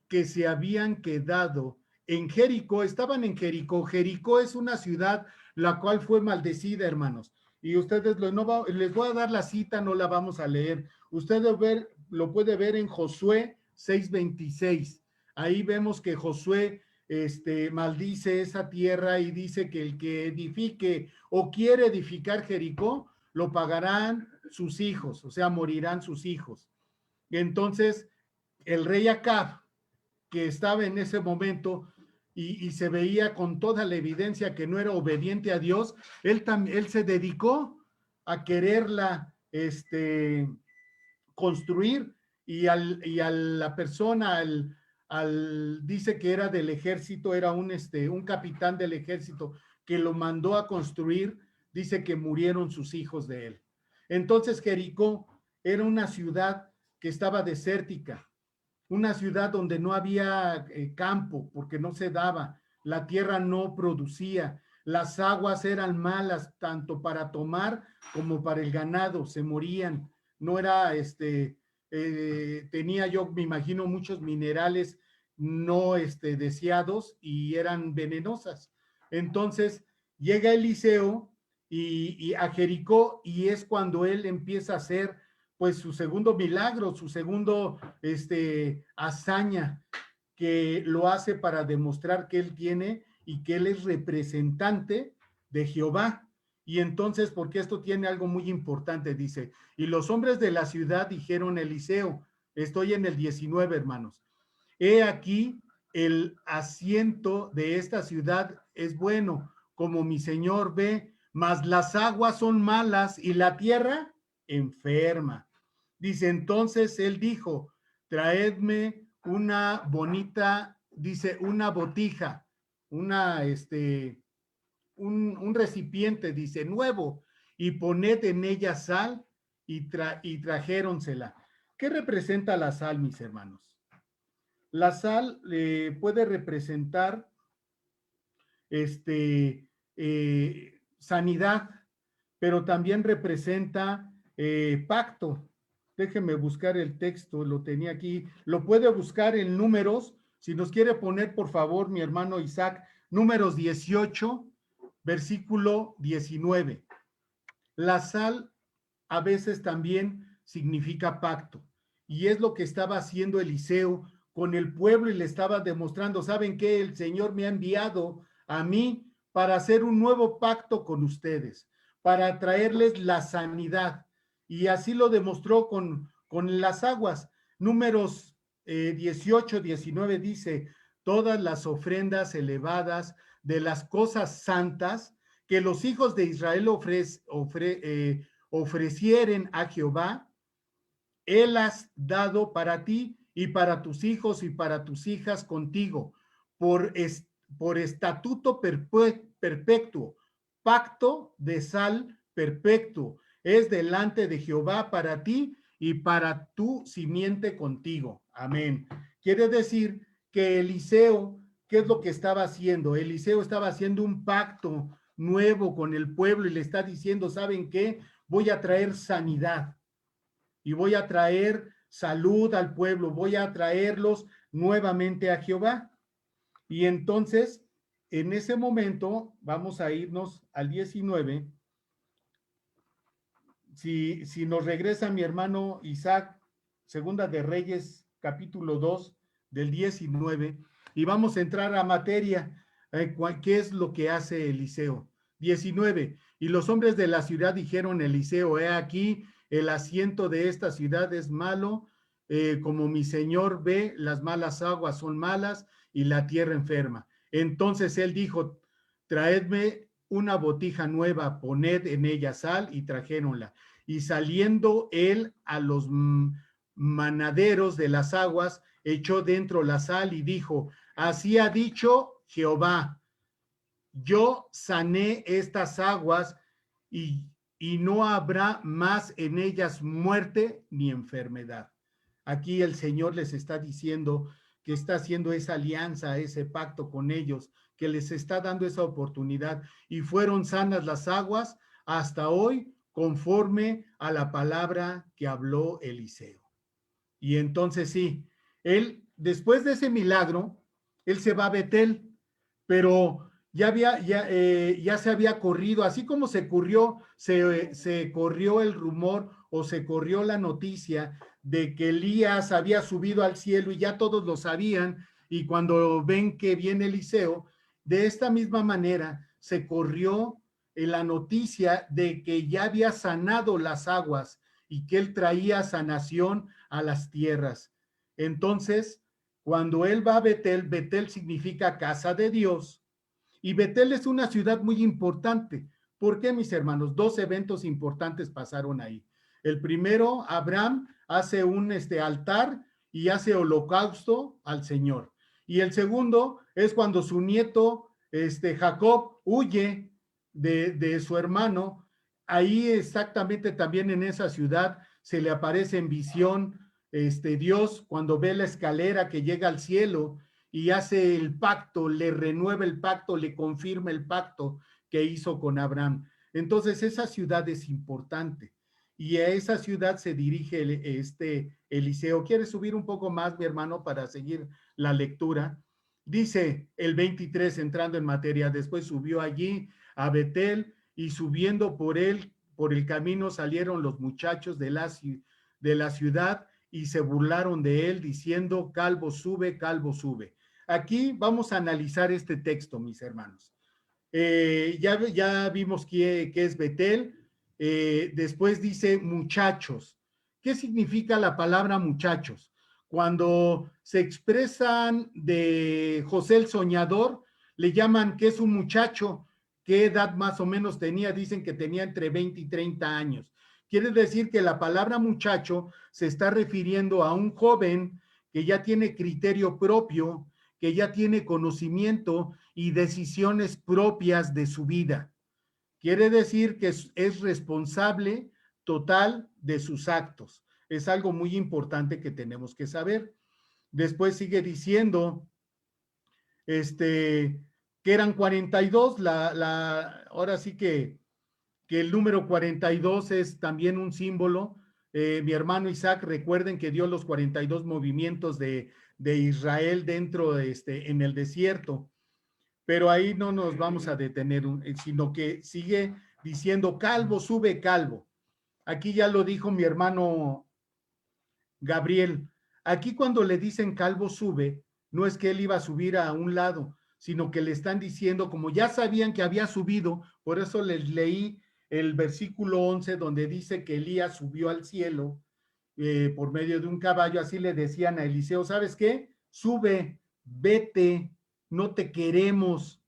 que se habían quedado en Jericó, estaban en Jericó. Jericó es una ciudad la cual fue maldecida, hermanos. Y ustedes les voy a dar la cita, no la vamos a leer. Ustedes lo puede ver en Josué 6:26. Ahí vemos que Josué maldice esa tierra y dice que el que edifique o quiere edificar Jericó, lo pagarán sus hijos, o sea, morirán sus hijos. Entonces, el rey Acab, que estaba en ese momento y se veía con toda la evidencia que no era obediente a Dios, él se dedicó a quererla construir, y a la persona, dice que era del ejército, era un capitán del ejército que lo mandó a construir, dice que murieron sus hijos de él. Entonces Jericó era una ciudad que estaba desértica, una ciudad donde no había campo, porque no se daba, la tierra no producía, las aguas eran malas, tanto para tomar como para el ganado, se morían, no era, tenía, yo me imagino, muchos minerales no deseados y eran venenosas. Entonces llega Eliseo y a Jericó, y es cuando él empieza a hacer pues su segundo milagro, su segundo hazaña, que lo hace para demostrar que él tiene y que él es representante de Jehová. Y entonces, porque esto tiene algo muy importante, dice, y los hombres de la ciudad dijeron a Eliseo, estoy en el 19, hermanos, he aquí el asiento de esta ciudad es bueno, como mi señor ve, mas las aguas son malas y la tierra enferma. Dice, entonces él dijo, traedme una bonita, dice, una botija, un recipiente, dice, nuevo, y poned en ella sal, y trajéronsela. ¿Qué representa la sal, mis hermanos? La sal puede representar sanidad, pero también representa pacto. Déjeme buscar el texto, lo tenía aquí, lo puede buscar en Números, si nos quiere poner, por favor, mi hermano Isaac, Números 18, versículo 19. La sal a veces también significa pacto, y es lo que estaba haciendo Eliseo con el pueblo, y le estaba demostrando, ¿saben qué? El Señor me ha enviado a mí para hacer un nuevo pacto con ustedes, para traerles la sanidad, y así lo demostró con las aguas. Números 18, 19 dice, todas las ofrendas elevadas de las cosas santas que los hijos de Israel ofrecieren a Jehová, él has dado para ti y para tus hijos y para tus hijas contigo, por estatuto perpetuo, pacto de sal perpetuo, es delante de Jehová para ti y para tu simiente contigo. Amén. Quiere decir que Eliseo, ¿qué es lo que estaba haciendo? Eliseo estaba haciendo un pacto nuevo con el pueblo y le está diciendo, ¿saben qué? Voy a traer sanidad y voy a traer salud al pueblo, voy a traerlos nuevamente a Jehová. Y entonces, en ese momento, vamos a irnos al 19. Si nos regresa mi hermano Isaac, Segunda de Reyes, capítulo 2, del 19, y vamos a entrar a materia, ¿qué es lo que hace Eliseo? 19, y los hombres de la ciudad dijeron a Eliseo, he aquí, el asiento de esta ciudad es malo, como mi señor ve, las malas aguas son malas y la tierra enferma. Entonces él dijo, traedme una botija nueva, poned en ella sal, y trajéronla. Y saliendo él a los manaderos de las aguas, echó dentro la sal y dijo, así ha dicho Jehová, yo sané estas aguas y no habrá más en ellas muerte ni enfermedad. Aquí el Señor les está diciendo que está haciendo esa alianza, ese pacto con ellos, que les está dando esa oportunidad, y fueron sanas las aguas hasta hoy, conforme a la palabra que habló Eliseo. Y entonces sí, él, después de ese milagro, él se va a Betel, pero ya se había corrido, así como se corrió el rumor o se corrió la noticia de que Elías había subido al cielo y ya todos lo sabían, y cuando ven que viene Eliseo, de esta misma manera se corrió la noticia de que ya había sanado las aguas y que él traía sanación a las tierras. Entonces, cuando él va a Betel, Betel significa casa de Dios, y Betel es una ciudad muy importante. ¿Por qué, mis hermanos? Dos eventos importantes pasaron ahí. El primero, Abraham hace un altar y hace holocausto al Señor. Y el segundo es cuando su nieto, Jacob, huye de su hermano. Ahí exactamente también en esa ciudad se le aparece en visión Dios cuando ve la escalera que llega al cielo y hace el pacto, le renueva el pacto, le confirma el pacto que hizo con Abraham. Entonces esa ciudad es importante y a esa ciudad se dirige Eliseo. ¿Quieres subir un poco más, mi hermano, para seguir la lectura? Dice el 23, entrando en materia, después subió allí a Betel y subiendo por el camino salieron los muchachos de la ciudad y se burlaron de él diciendo, calvo sube, calvo sube. Aquí vamos a analizar este texto, mis hermanos. Ya vimos qué es Betel. Después dice muchachos. ¿Qué significa la palabra muchachos? Cuando se expresan de José el soñador, le llaman que es un muchacho. ¿Qué edad más o menos tenía? Dicen que tenía entre 20 y 30 años. Quiere decir que la palabra muchacho se está refiriendo a un joven que ya tiene criterio propio, que ya tiene conocimiento y decisiones propias de su vida. Quiere decir que es responsable total de sus actos. Es algo muy importante que tenemos que saber. Después sigue diciendo que eran 42, ahora sí que el número 42 es también un símbolo. Mi hermano Isaac, recuerden que dio los 42 movimientos de Israel dentro en el desierto, pero ahí no nos vamos a detener, sino que sigue diciendo calvo, sube calvo. Aquí ya lo dijo mi hermano Gabriel. Aquí cuando le dicen calvo sube, no es que él iba a subir a un lado, sino que le están diciendo, como ya sabían que había subido, por eso les leí el versículo 11 donde dice que Elías subió al cielo por medio de un caballo, así le decían a Eliseo, ¿sabes qué? Sube, vete, no te queremos.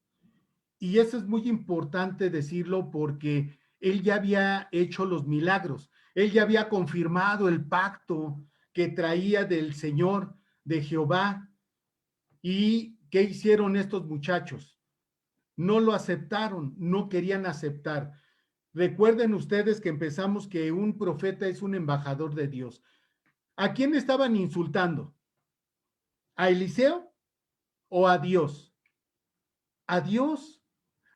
Y eso es muy importante decirlo porque él ya había hecho los milagros, él ya había confirmado el pacto que traía del Señor, de Jehová, ¿Y qué hicieron estos muchachos? No lo aceptaron, no querían aceptar. Recuerden ustedes que empezamos que un profeta es un embajador de Dios. ¿A quién estaban insultando? ¿A Eliseo o a Dios? A Dios,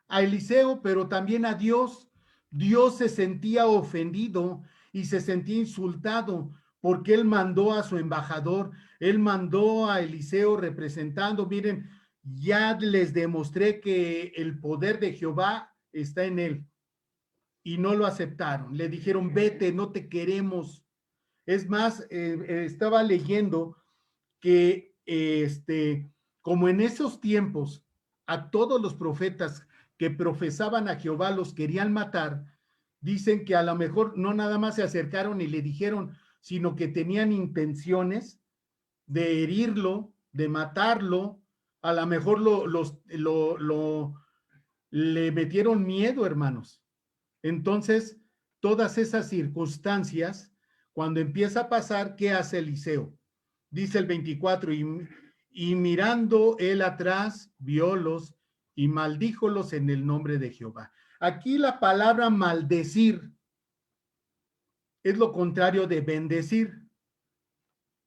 a Eliseo, pero también a Dios. Dios se sentía ofendido y se sentía insultado porque él mandó a su embajador, él mandó a Eliseo representando, miren, ya les demostré que el poder de Jehová está en él. Y no lo aceptaron, le dijeron, vete, no te queremos. Es más, estaba leyendo que como en esos tiempos a todos los profetas que profesaban a Jehová los querían matar, dicen que a lo mejor no nada más se acercaron y le dijeron, sino que tenían intenciones de herirlo, de matarlo, a lo mejor le metieron miedo, hermanos. Entonces, todas esas circunstancias, cuando empieza a pasar, ¿qué hace Eliseo? Dice el 24, y mirando él atrás, viólos y maldíjolos en el nombre de Jehová. Aquí la palabra maldecir es lo contrario de bendecir.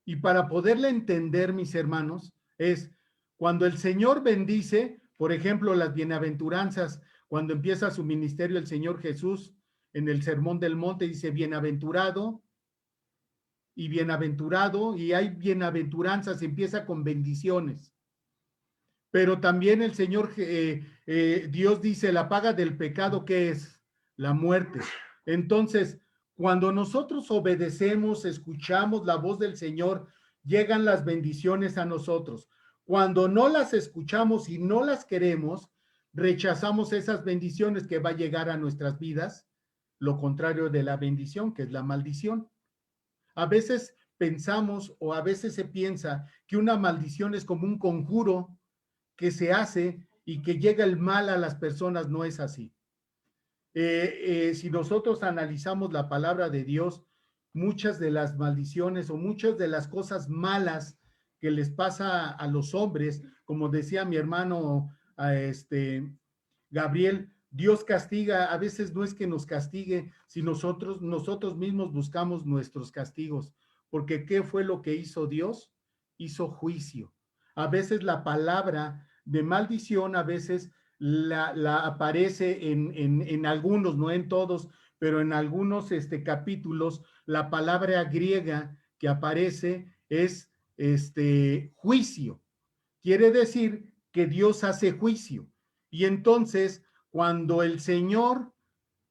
Y para poderla entender, mis hermanos, es cuando el Señor bendice, por ejemplo, las bienaventuranzas, cuando empieza su ministerio el Señor Jesús en el Sermón del Monte, dice bienaventurado, y hay bienaventuranzas, empieza con bendiciones. Pero también el Señor, Dios dice, la paga del pecado, ¿qué es? La muerte. Entonces, cuando nosotros obedecemos, escuchamos la voz del Señor, llegan las bendiciones a nosotros. Cuando no las escuchamos y no las queremos, rechazamos esas bendiciones que va a llegar a nuestras vidas, lo contrario de la bendición, que es la maldición. A veces pensamos o a veces se piensa que una maldición es como un conjuro que se hace y que llega el mal a las personas. No es así. Si nosotros analizamos la palabra de Dios, muchas de las maldiciones o muchas de las cosas malas que les pasa a los hombres, como decía mi hermano Gabriel, Dios castiga, a veces no es que nos castigue, si nosotros mismos buscamos nuestros castigos, porque ¿qué fue lo que hizo Dios? Hizo juicio. A veces la palabra de maldición, a veces la aparece en algunos, no en todos, pero en algunos capítulos, la palabra griega que aparece es juicio. Quiere decir que Dios hace juicio. Y entonces, cuando el Señor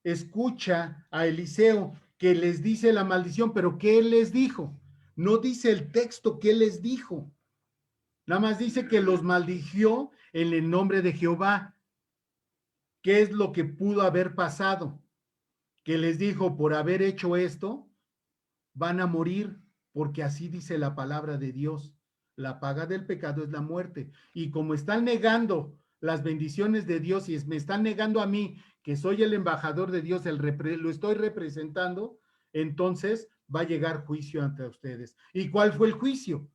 escucha a Eliseo que les dice la maldición, pero ¿qué les dijo? No dice el texto qué les dijo. Nada más dice que los maldijo en el nombre de Jehová. ¿Qué es lo que pudo haber pasado? Que les dijo, por haber hecho esto, van a morir, porque así dice la palabra de Dios. La paga del pecado es la muerte. Y como están negando las bendiciones de Dios y me están negando a mí, que soy el embajador de Dios, lo estoy representando, entonces va a llegar juicio ante ustedes. ¿Y cuál fue el juicio?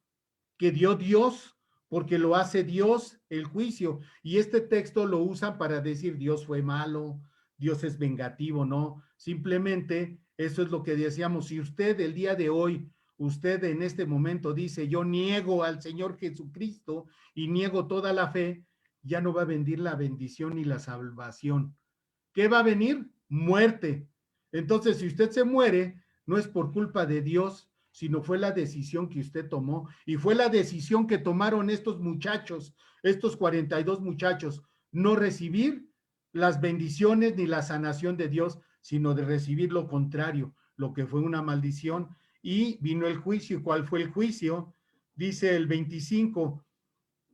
Que dio Dios, porque lo hace Dios el juicio. Y este texto lo usan para decir Dios fue malo, Dios es vengativo, no. Simplemente eso es lo que decíamos. Si usted el día de hoy, usted en este momento dice, yo niego al Señor Jesucristo y niego toda la fe, ya no va a venir la bendición ni la salvación. ¿Qué va a venir? Muerte. Entonces, si usted se muere, no es por culpa de Dios, sino fue la decisión que usted tomó y fue la decisión que tomaron estos muchachos, estos 42 muchachos, no recibir las bendiciones ni la sanación de Dios, sino de recibir lo contrario, lo que fue una maldición. Y vino el juicio. ¿Cuál fue el juicio? Dice el 25,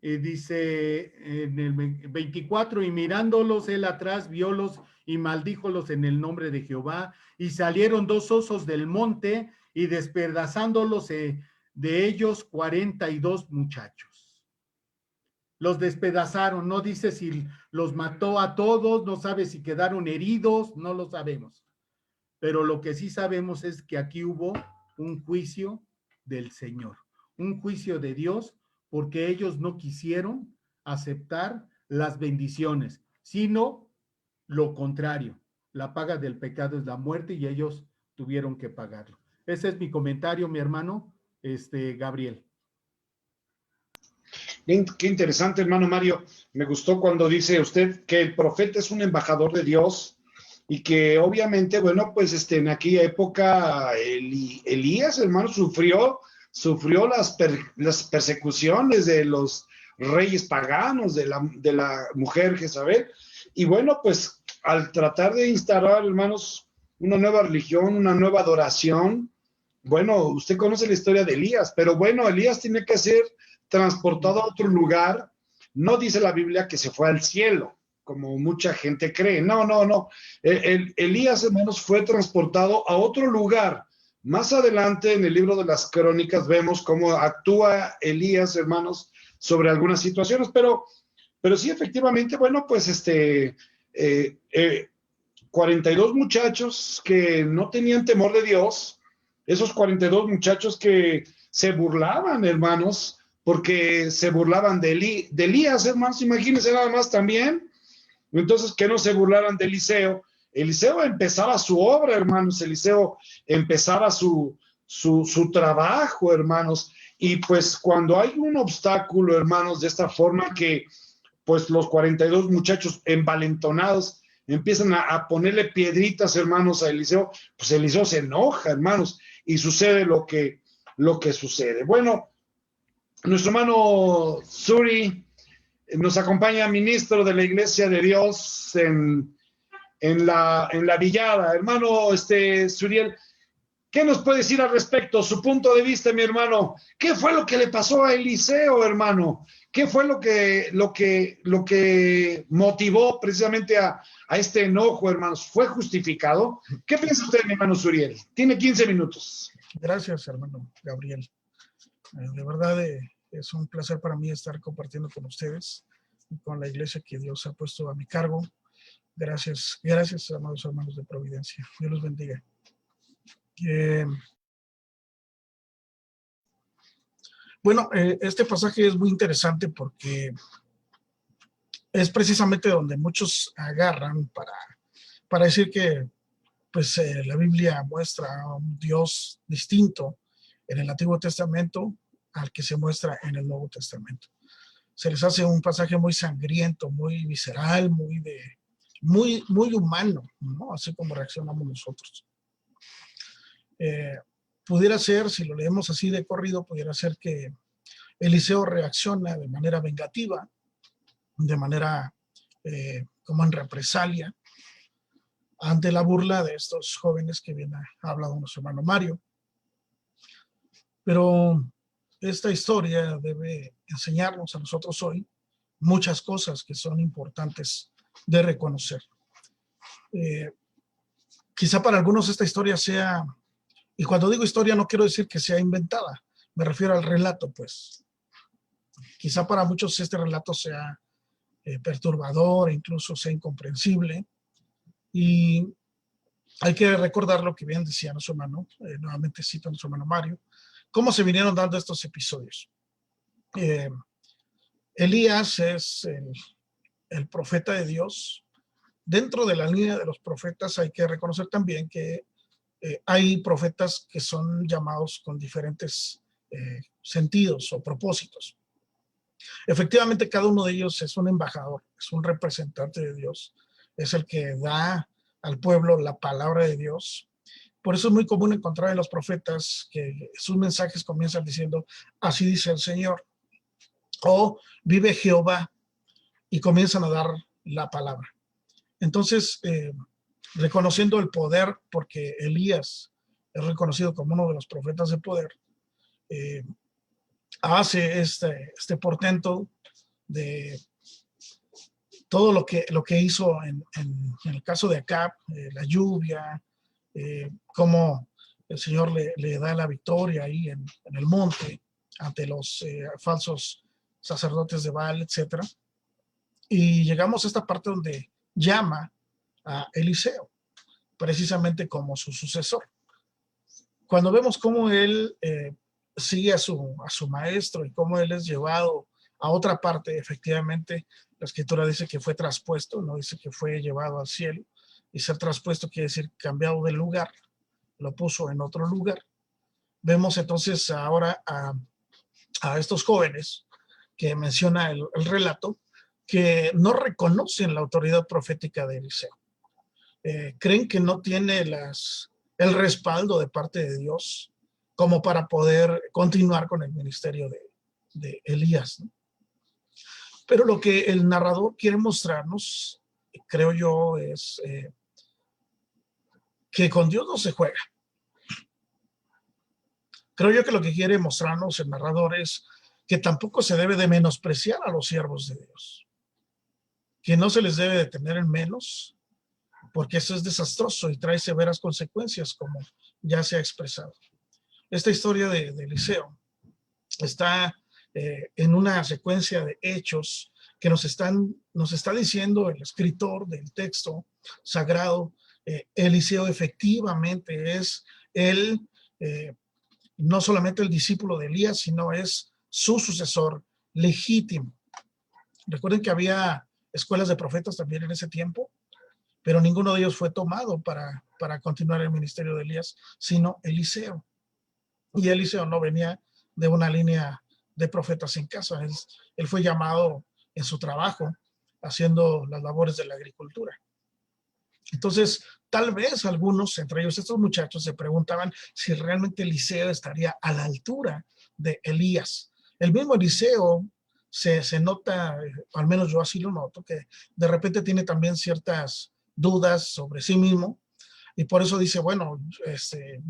dice en el 24, y mirándolos él atrás, viólos y maldíjolos en el nombre de Jehová, y salieron dos osos del monte, y despedazándolos de ellos 42 muchachos. Los despedazaron, no dice si los mató a todos, no sabe si quedaron heridos, no lo sabemos. Pero lo que sí sabemos es que aquí hubo un juicio del Señor, un juicio de Dios, porque ellos no quisieron aceptar las bendiciones, sino lo contrario. La paga del pecado es la muerte y ellos tuvieron que pagarlo. Ese es mi comentario, mi hermano, Gabriel. Qué interesante, hermano Mario. Me gustó cuando dice usted que el profeta es un embajador de Dios y que obviamente, bueno, pues en aquella época Elías, hermano, sufrió las persecuciones de los reyes paganos, de la mujer Jezabel. Y bueno, pues al tratar de instaurar, hermanos, una nueva religión, una nueva adoración, bueno, usted conoce la historia de Elías, pero bueno, Elías tiene que ser transportado a otro lugar. No dice la Biblia que se fue al cielo, como mucha gente cree. No. Elías, hermanos, fue transportado a otro lugar. Más adelante, en el libro de las Crónicas, vemos cómo actúa Elías, hermanos, sobre algunas situaciones, pero sí, efectivamente, bueno, pues 42 muchachos que no tenían temor de Dios, esos 42 muchachos que se burlaban, hermanos, porque se burlaban de Elías, hermanos, imagínense nada más también. Entonces, que no se burlaran de Eliseo. Eliseo empezaba su obra, hermanos, Eliseo empezaba su trabajo, hermanos, y pues cuando hay un obstáculo, hermanos, de esta forma que pues los 42 muchachos envalentonados empiezan a ponerle piedritas, hermanos, a Eliseo, pues Eliseo se enoja, hermanos, y sucede lo que sucede. Bueno, nuestro hermano Suri nos acompaña, ministro de la Iglesia de Dios en la Villada. Hermano Suriel, ¿qué nos puede decir al respecto? Su punto de vista, mi hermano. ¿Qué fue lo que le pasó a Eliseo, hermano? ¿Qué fue lo que motivó precisamente a este enojo, hermanos? ¿Fue justificado? ¿Qué piensa usted, mi hermano Suriel? Tiene 15 minutos. Gracias, hermano Gabriel. De verdad es un placer para mí estar compartiendo con ustedes y con la iglesia que Dios ha puesto a mi cargo. Gracias, amados hermanos de Providencia. Dios los bendiga. Bueno, este pasaje es muy interesante porque es precisamente donde muchos agarran para decir que pues, la Biblia muestra un Dios distinto en el Antiguo Testamento al que se muestra en el Nuevo Testamento. Se les hace un pasaje muy sangriento, muy visceral, muy humano, ¿no? Así como reaccionamos nosotros. Pudiera ser, si lo leemos así de corrido, pudiera ser que Eliseo reacciona de manera vengativa, de manera como en represalia, ante la burla de estos jóvenes que bien ha hablado nuestro hermano Mario. Pero esta historia debe enseñarnos a nosotros hoy muchas cosas que son importantes de reconocer. Quizá para algunos esta historia sea, y cuando digo historia no quiero decir que sea inventada, me refiero al relato, pues. Quizá para muchos este relato sea perturbador, incluso sea incomprensible, y hay que recordar lo que bien decía nuestro hermano, nuevamente cito a nuestro hermano Mario, cómo se vinieron dando estos episodios. Elías es el profeta de Dios. Dentro de la línea de los profetas hay que reconocer también que hay profetas que son llamados con diferentes sentidos o propósitos. Efectivamente, cada uno de ellos es un embajador, es un representante de Dios, es el que da al pueblo la palabra de Dios. Por eso es muy común encontrar en los profetas que sus mensajes comienzan diciendo, así dice el Señor, o vive Jehová, y comienzan a dar la palabra. Entonces, reconociendo el poder, porque Elías es reconocido como uno de los profetas de poder, hace este portento de todo lo que hizo en el caso de Acab, la lluvia, cómo el Señor le da la victoria ahí en el monte ante los falsos sacerdotes de Baal, etc. Y llegamos a esta parte donde llama a Eliseo, precisamente como su sucesor. Cuando vemos cómo él sigue a su maestro y cómo él es llevado a otra parte. Efectivamente, la escritura dice que fue traspuesto, no dice que fue llevado al cielo. Y ser traspuesto quiere decir cambiado de lugar, lo puso en otro lugar. Vemos entonces ahora a estos jóvenes que menciona el relato, que no reconocen la autoridad profética de Eliseo. Creen que no tiene el respaldo de parte de Dios como para poder continuar con el ministerio de Elías, ¿no? Pero lo que el narrador quiere mostrarnos, creo yo, es que con Dios no se juega. Creo yo que lo que quiere mostrarnos el narrador es que tampoco se debe de menospreciar a los siervos de Dios, que no se les debe de tener en menos, porque eso es desastroso y trae severas consecuencias, como ya se ha expresado. Esta historia de Eliseo está en una secuencia de hechos que nos está diciendo el escritor del texto sagrado. Eliseo efectivamente es no solamente el discípulo de Elías, sino es su sucesor legítimo. Recuerden que había escuelas de profetas también en ese tiempo, pero ninguno de ellos fue tomado para continuar el ministerio de Elías, sino Eliseo. Y Eliseo no venía de una línea de profetas en casa. Él fue llamado en su trabajo, haciendo las labores de la agricultura. Entonces, tal vez algunos, entre ellos estos muchachos, se preguntaban si realmente Eliseo estaría a la altura de Elías. El mismo Eliseo se nota, al menos yo así lo noto, que de repente tiene también ciertas dudas sobre sí mismo, y por eso dice, bueno,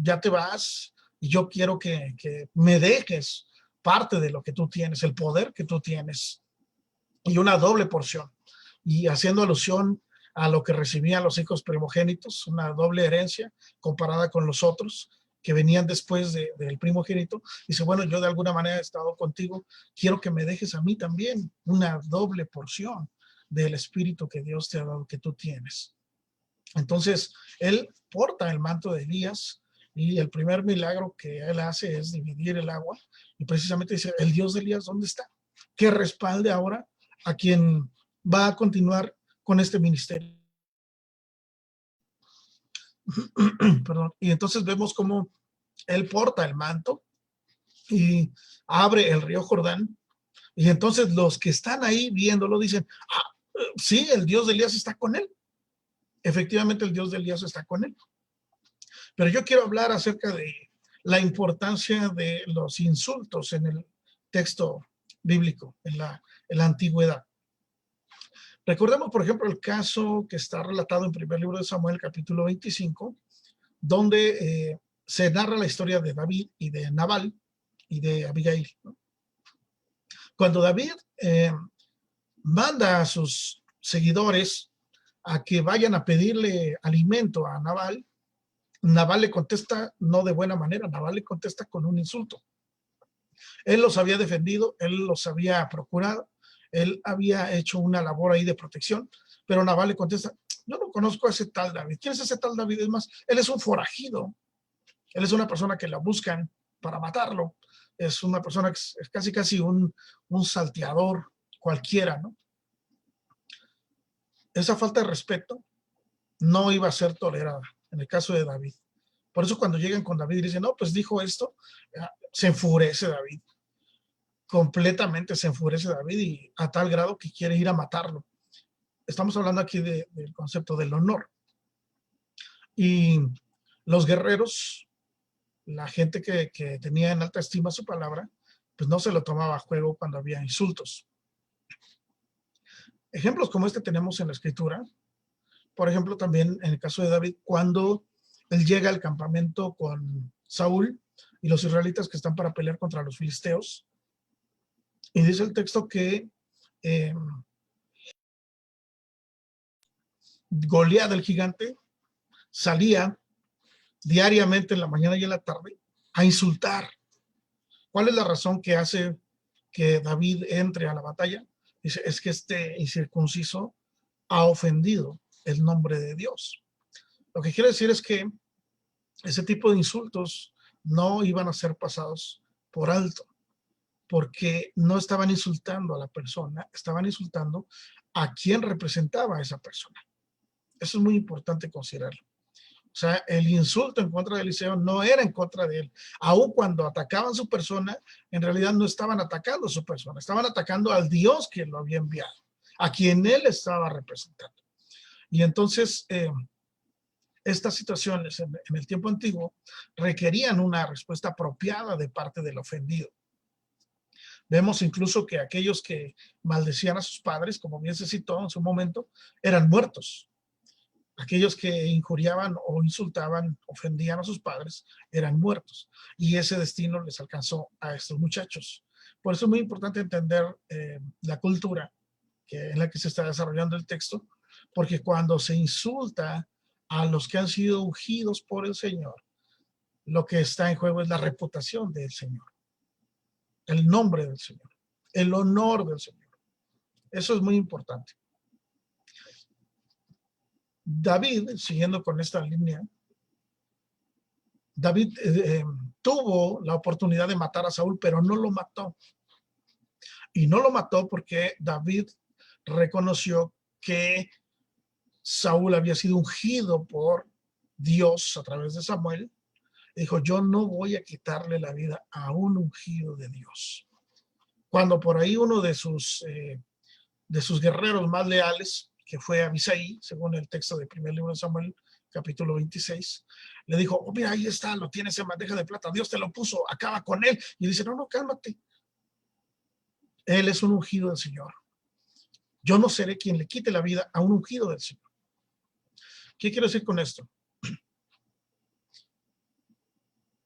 ya te vas y yo quiero que me dejes parte de lo que tú tienes, el poder que tú tienes, y una doble porción. Y haciendo alusión a lo que recibían los hijos primogénitos, una doble herencia comparada con los otros que venían después del primogénito. Dice, bueno, yo de alguna manera he estado contigo, quiero que me dejes a mí también una doble porción del espíritu que Dios te ha dado, que tú tienes. Entonces, él porta el manto de Elías, y el primer milagro que él hace es dividir el agua, y precisamente dice, el Dios de Elías, ¿dónde está? Que respalde ahora a quien va a continuar con este ministerio. Perdón. Y entonces vemos cómo él porta el manto y abre el río Jordán, y entonces los que están ahí viéndolo dicen, sí, el Dios de Elías está con él. Efectivamente, el Dios de Elías está con él. Pero yo quiero hablar acerca de la importancia de los insultos en el texto bíblico, en la antigüedad. Recordemos, por ejemplo, el caso que está relatado en primer libro de Samuel, capítulo 25, donde se narra la historia de David y de Nabal y de Abigail, ¿no? Cuando David manda a sus seguidores a que vayan a pedirle alimento a Nabal, Nabal le contesta no de buena manera, Nabal le contesta con un insulto. Él los había defendido, él los había procurado, él había hecho una labor ahí de protección, pero Nabal le contesta, yo no conozco a ese tal David. ¿Quién es ese tal David? Es más, él es un forajido, él es una persona que la buscan para matarlo, es una persona que es casi un salteador cualquiera, ¿no? Esa falta de respeto no iba a ser tolerada en el caso de David. Por eso cuando llegan con David y dicen, no, pues dijo esto, se enfurece David. Completamente se enfurece David, y a tal grado que quiere ir a matarlo. Estamos hablando aquí del concepto del honor. Y los guerreros, la gente que tenía en alta estima su palabra, pues no se lo tomaba a juego cuando había insultos. Ejemplos como este tenemos en la escritura. Por ejemplo, también en el caso de David, cuando él llega al campamento con Saúl y los israelitas que están para pelear contra los filisteos. Y dice el texto que Goliat, el gigante, salía diariamente en la mañana y en la tarde a insultar. ¿Cuál es la razón que hace que David entre a la batalla? Dice, es que este incircunciso ha ofendido el nombre de Dios. Lo que quiere decir es que ese tipo de insultos no iban a ser pasados por alto, porque no estaban insultando a la persona, estaban insultando a quien representaba a esa persona. Eso es muy importante considerarlo. O sea, el insulto en contra de Eliseo no era en contra de él. Aun cuando atacaban su persona, en realidad no estaban atacando a su persona, estaban atacando al Dios que lo había enviado, a quien él estaba representando. Y entonces, estas situaciones en el tiempo antiguo requerían una respuesta apropiada de parte del ofendido. Vemos incluso que aquellos que maldecían a sus padres, como bien se citó en su momento, eran muertos. Aquellos que injuriaban o insultaban, ofendían a sus padres, eran muertos. Y ese destino les alcanzó a estos muchachos. Por eso es muy importante entender la cultura en la que se está desarrollando el texto, porque cuando se insulta a los que han sido ungidos por el Señor, lo que está en juego es la reputación del Señor, el nombre del Señor, el honor del Señor. Eso es muy importante. David, siguiendo con esta línea, David tuvo la oportunidad de matar a Saúl, pero no lo mató. Y no lo mató porque David reconoció que Saúl había sido ungido por Dios a través de Samuel. Dijo, yo no voy a quitarle la vida a un ungido de Dios. Cuando por ahí uno de sus guerreros más leales, que fue Abisai, según el texto del primer libro de Samuel, capítulo 26, le dijo, oh, mira, ahí está, lo tienes en bandeja de plata, Dios te lo puso, acaba con él. Y dice, no, cálmate. Él es un ungido del Señor. Yo no seré quien le quite la vida a un ungido del Señor. ¿Qué quiero decir con esto?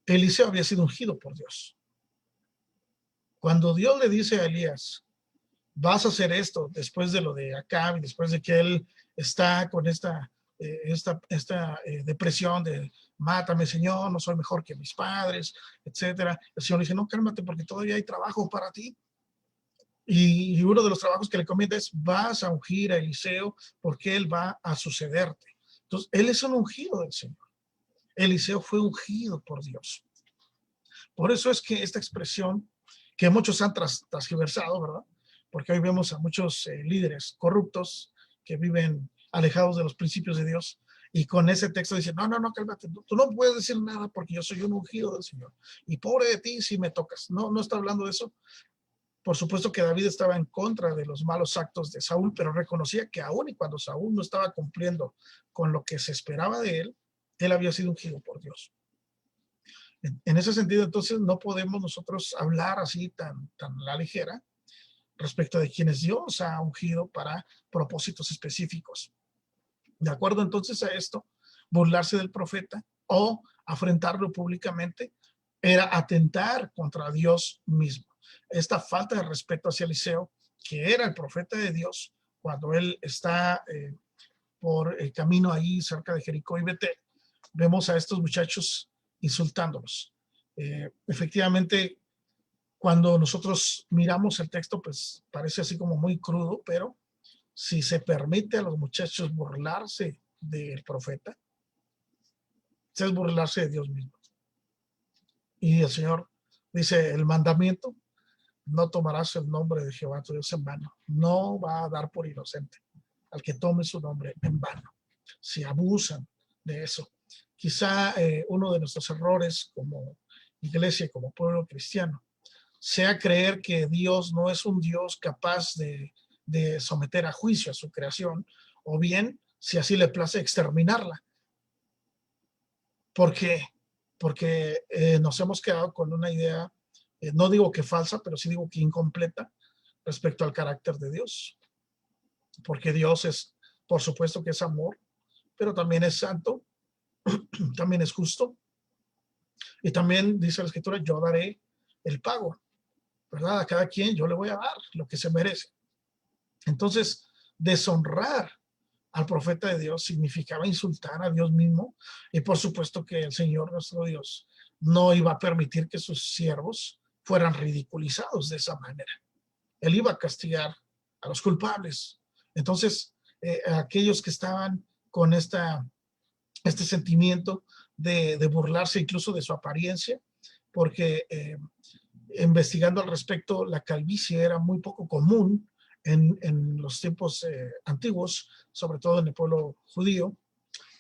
Eliseo había sido ungido por Dios. Cuando Dios le dice a Elías, vas a hacer esto después de lo de Acab y después de que él está con esta depresión de mátame, Señor, no soy mejor que mis padres, etcétera. El Señor le dice, no, cálmate porque todavía hay trabajo para ti. Y uno de los trabajos que le comenta es, vas a ungir a Eliseo porque él va a sucederte. Entonces, él es un ungido del Señor. Eliseo fue ungido por Dios. Por eso es que esta expresión que muchos han transgiversado, ¿verdad? Porque hoy vemos a muchos líderes corruptos que viven alejados de los principios de Dios y con ese texto dicen, no, cálmate, tú no puedes decir nada porque yo soy un ungido del Señor. Y pobre de ti si me tocas. No está hablando de eso. Por supuesto que David estaba en contra de los malos actos de Saúl, pero reconocía que aún y cuando Saúl no estaba cumpliendo con lo que se esperaba de él, él había sido ungido por Dios. En ese sentido, entonces, no podemos nosotros hablar así tan a la ligera respecto de quienes Dios ha ungido para propósitos específicos. De acuerdo entonces a esto, burlarse del profeta o afrentarlo públicamente era atentar contra Dios mismo. Esta falta de respeto hacia Eliseo, que era el profeta de Dios, cuando él está por el camino ahí cerca de Jericó y Betel, vemos a estos muchachos insultándolos. Efectivamente, cuando nosotros miramos el texto, pues parece así como muy crudo, pero si se permite a los muchachos burlarse del profeta, es burlarse de Dios mismo. Y el Señor dice, el mandamiento, no tomarás el nombre de Jehová tu Dios en vano. No va a dar por inocente al que tome su nombre en vano. Si abusan de eso. Quizá uno de nuestros errores como iglesia, como pueblo cristiano, sea creer que Dios no es un Dios capaz de someter a juicio a su creación, o bien, si así le place, exterminarla. ¿Por qué? Porque nos hemos quedado con una idea, no digo que falsa, pero sí digo que incompleta respecto al carácter de Dios. Porque Dios es, por supuesto que es amor, pero también es santo, también es justo. Y también dice la Escritura, yo daré el pago, ¿verdad? A cada quien yo le voy a dar lo que se merece. Entonces, deshonrar al profeta de Dios significaba insultar a Dios mismo, y por supuesto que el Señor nuestro Dios no iba a permitir que sus siervos fueran ridiculizados de esa manera. Él iba a castigar a los culpables. Entonces, aquellos que estaban con este sentimiento de burlarse incluso de su apariencia, porque investigando al respecto, la calvicie era muy poco común en los tiempos antiguos, sobre todo en el pueblo judío,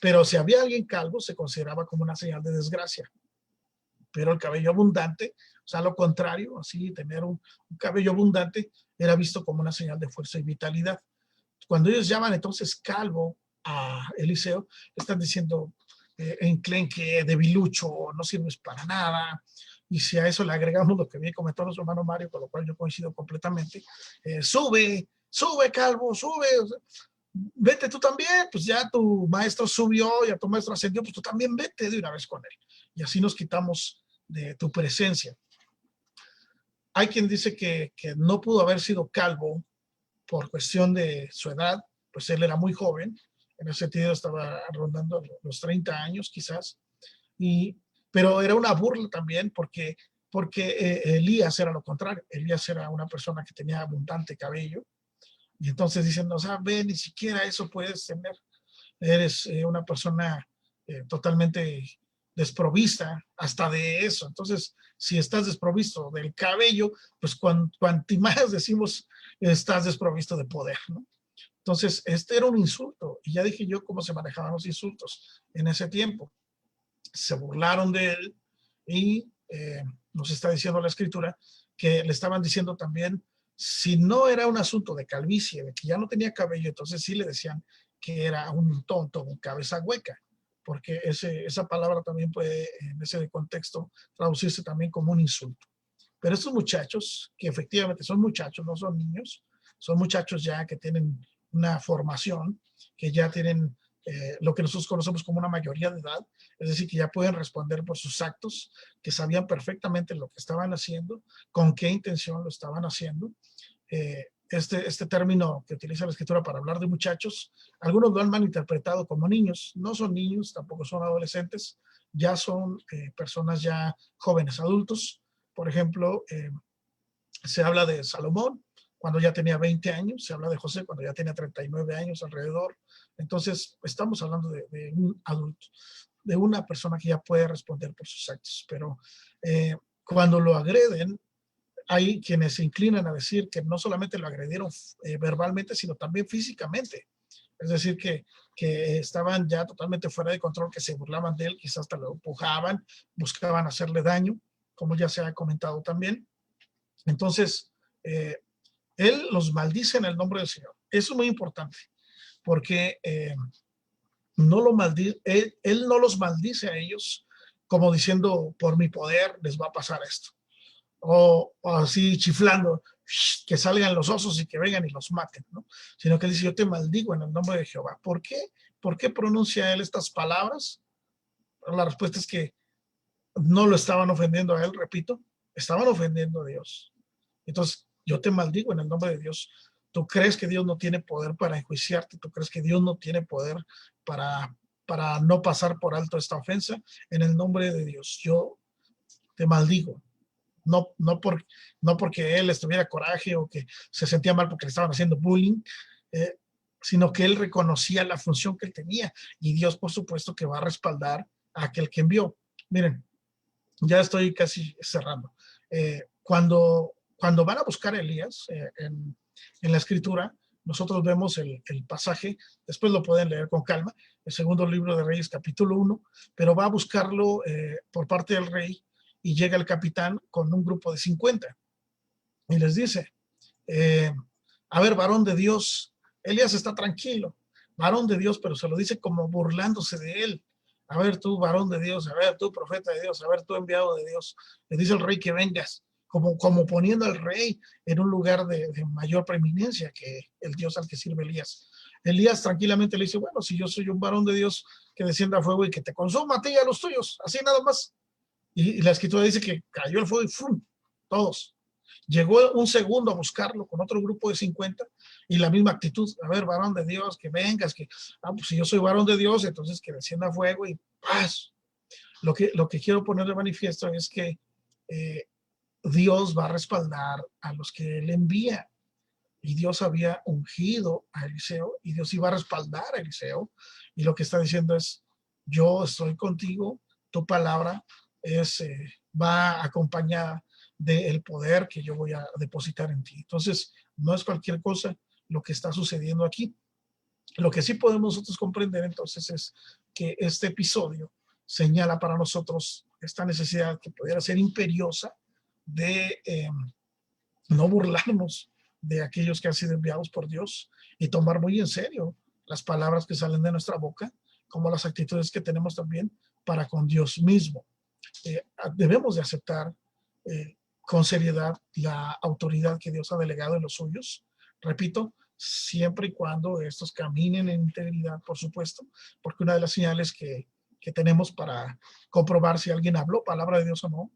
pero si había alguien calvo se consideraba como una señal de desgracia. Pero el cabello abundante, o sea, lo contrario, así tener un cabello abundante era visto como una señal de fuerza y vitalidad. Cuando ellos llaman entonces calvo a Eliseo, están diciendo enclenque, debilucho, no sirves para nada. Y si a eso le agregamos lo que bien comentó nuestro hermano Mario, con lo cual yo coincido completamente, sube, calvo, sube, o sea, vete tú también, pues ya tu maestro subió, ya tu maestro ascendió, pues tú también vete de una vez con él. Y así nos quitamos de tu presencia. Hay quien dice que no pudo haber sido calvo por cuestión de su edad, pues él era muy joven, en ese sentido estaba rondando los 30 años quizás, pero era una burla también porque Elías era lo contrario. Elías era una persona que tenía abundante cabello, y entonces dicen, o sea, ve, ni siquiera eso puedes tener. Eres una persona totalmente desprovista hasta de eso. Entonces, si estás desprovisto del cabello, pues cuanto más decimos, estás desprovisto de poder, ¿no? Entonces, este era un insulto. Y ya dije yo cómo se manejaban los insultos en ese tiempo. Se burlaron de él y nos está diciendo la escritura que le estaban diciendo también, si no era un asunto de calvicie, de que ya no tenía cabello, entonces sí le decían que era un tonto, un cabeza hueca, porque esa palabra también puede, en ese contexto, traducirse también como un insulto. Pero estos muchachos, que efectivamente son muchachos, no son niños, son muchachos ya que tienen una formación, que ya tienen lo que nosotros conocemos como una mayoría de edad, es decir, que ya pueden responder por sus actos, que sabían perfectamente lo que estaban haciendo, con qué intención lo estaban haciendo. Este término que utiliza la escritura para hablar de muchachos, algunos lo han malinterpretado como niños. No son niños, tampoco son adolescentes, ya son personas ya jóvenes adultos. Por ejemplo, se habla de Salomón cuando ya tenía 20 años, se habla de José cuando ya tenía 39 años alrededor. Entonces, estamos hablando de un adulto, de una persona que ya puede responder por sus actos. Pero cuando lo agreden, hay quienes se inclinan a decir que no solamente lo agredieron verbalmente, sino también físicamente. Es decir, que estaban ya totalmente fuera de control, que se burlaban de él, quizás hasta lo empujaban, buscaban hacerle daño, como ya se ha comentado también. Entonces, él los maldice en el nombre del Señor. Eso es muy importante, porque no lo maldice, él no los maldice a ellos como diciendo, por mi poder les va a pasar esto. O así chiflando, que salgan los osos y que vengan y los maten, ¿no? Sino que dice, yo te maldigo en el nombre de Jehová. ¿Por qué? ¿Por qué pronuncia él estas palabras? La respuesta es que no lo estaban ofendiendo a él, repito, estaban ofendiendo a Dios. Entonces, yo te maldigo en el nombre de Dios. ¿Tú crees que Dios no tiene poder para enjuiciarte? ¿Tú crees que Dios no tiene poder para no pasar por alto esta ofensa? En el nombre de Dios, yo te maldigo. No porque él estuviera coraje o que se sentía mal porque le estaban haciendo bullying, sino que él reconocía la función que él tenía, y Dios, por supuesto, que va a respaldar a aquel que envió. Miren, ya estoy casi cerrando. Cuando van a buscar a Elías en la escritura, nosotros vemos el pasaje, después lo pueden leer con calma, el segundo libro de Reyes, capítulo 1, pero va a buscarlo por parte del rey, y llega el capitán con un grupo de 50 y les dice, a ver, varón de Dios, Elías está tranquilo, varón de Dios, pero se lo dice como burlándose de él. A ver tú, varón de Dios, a ver tú, profeta de Dios, a ver tú, enviado de Dios. Le dice el rey que vengas, como poniendo al rey en un lugar de mayor preeminencia que el Dios al que sirve Elías. Elías tranquilamente le dice, bueno, si yo soy un varón de Dios, que descienda a fuego y que te consuma a ti y a los tuyos, así nada más. Y la escritura dice que cayó el fuego y ¡fum! Todos. Llegó un segundo a buscarlo con otro grupo de 50 y la misma actitud. A ver, varón de Dios, que vengas, que pues si yo soy varón de Dios, entonces que descienda fuego y paz. Lo que quiero poner de manifiesto es que Dios va a respaldar a los que él envía. Y Dios había ungido a Eliseo y Dios iba a respaldar a Eliseo. Y lo que está diciendo es, yo estoy contigo, tu palabra va acompañada del poder que yo voy a depositar en ti. Entonces, no es cualquier cosa lo que está sucediendo aquí. Lo que sí podemos nosotros comprender entonces es que este episodio señala para nosotros esta necesidad que pudiera ser imperiosa de no burlarnos de aquellos que han sido enviados por Dios y tomar muy en serio las palabras que salen de nuestra boca, como las actitudes que tenemos también para con Dios mismo. Debemos de aceptar con seriedad la autoridad que Dios ha delegado en los suyos. Repito, siempre y cuando estos caminen en integridad, por supuesto, porque una de las señales que tenemos para comprobar si alguien habló palabra de Dios o no,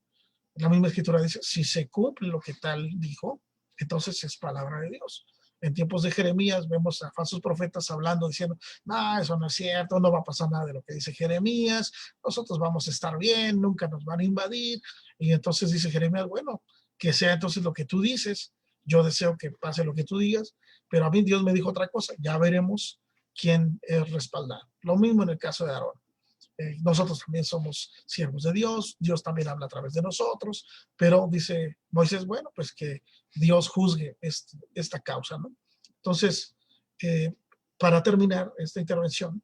la misma escritura dice, si se cumple lo que tal dijo, entonces es palabra de Dios. En tiempos de Jeremías vemos a falsos profetas hablando, diciendo, no, eso no es cierto, no va a pasar nada de lo que dice Jeremías, nosotros vamos a estar bien, nunca nos van a invadir. Y entonces dice Jeremías, bueno, que sea entonces lo que tú dices, yo deseo que pase lo que tú digas, pero a mí Dios me dijo otra cosa, ya veremos quién es respaldado. Lo mismo en el caso de Aarón. Nosotros también somos siervos de Dios, Dios también habla a través de nosotros, pero dice Moisés, bueno, pues que Dios juzgue esta causa, ¿no? Entonces, para terminar esta intervención,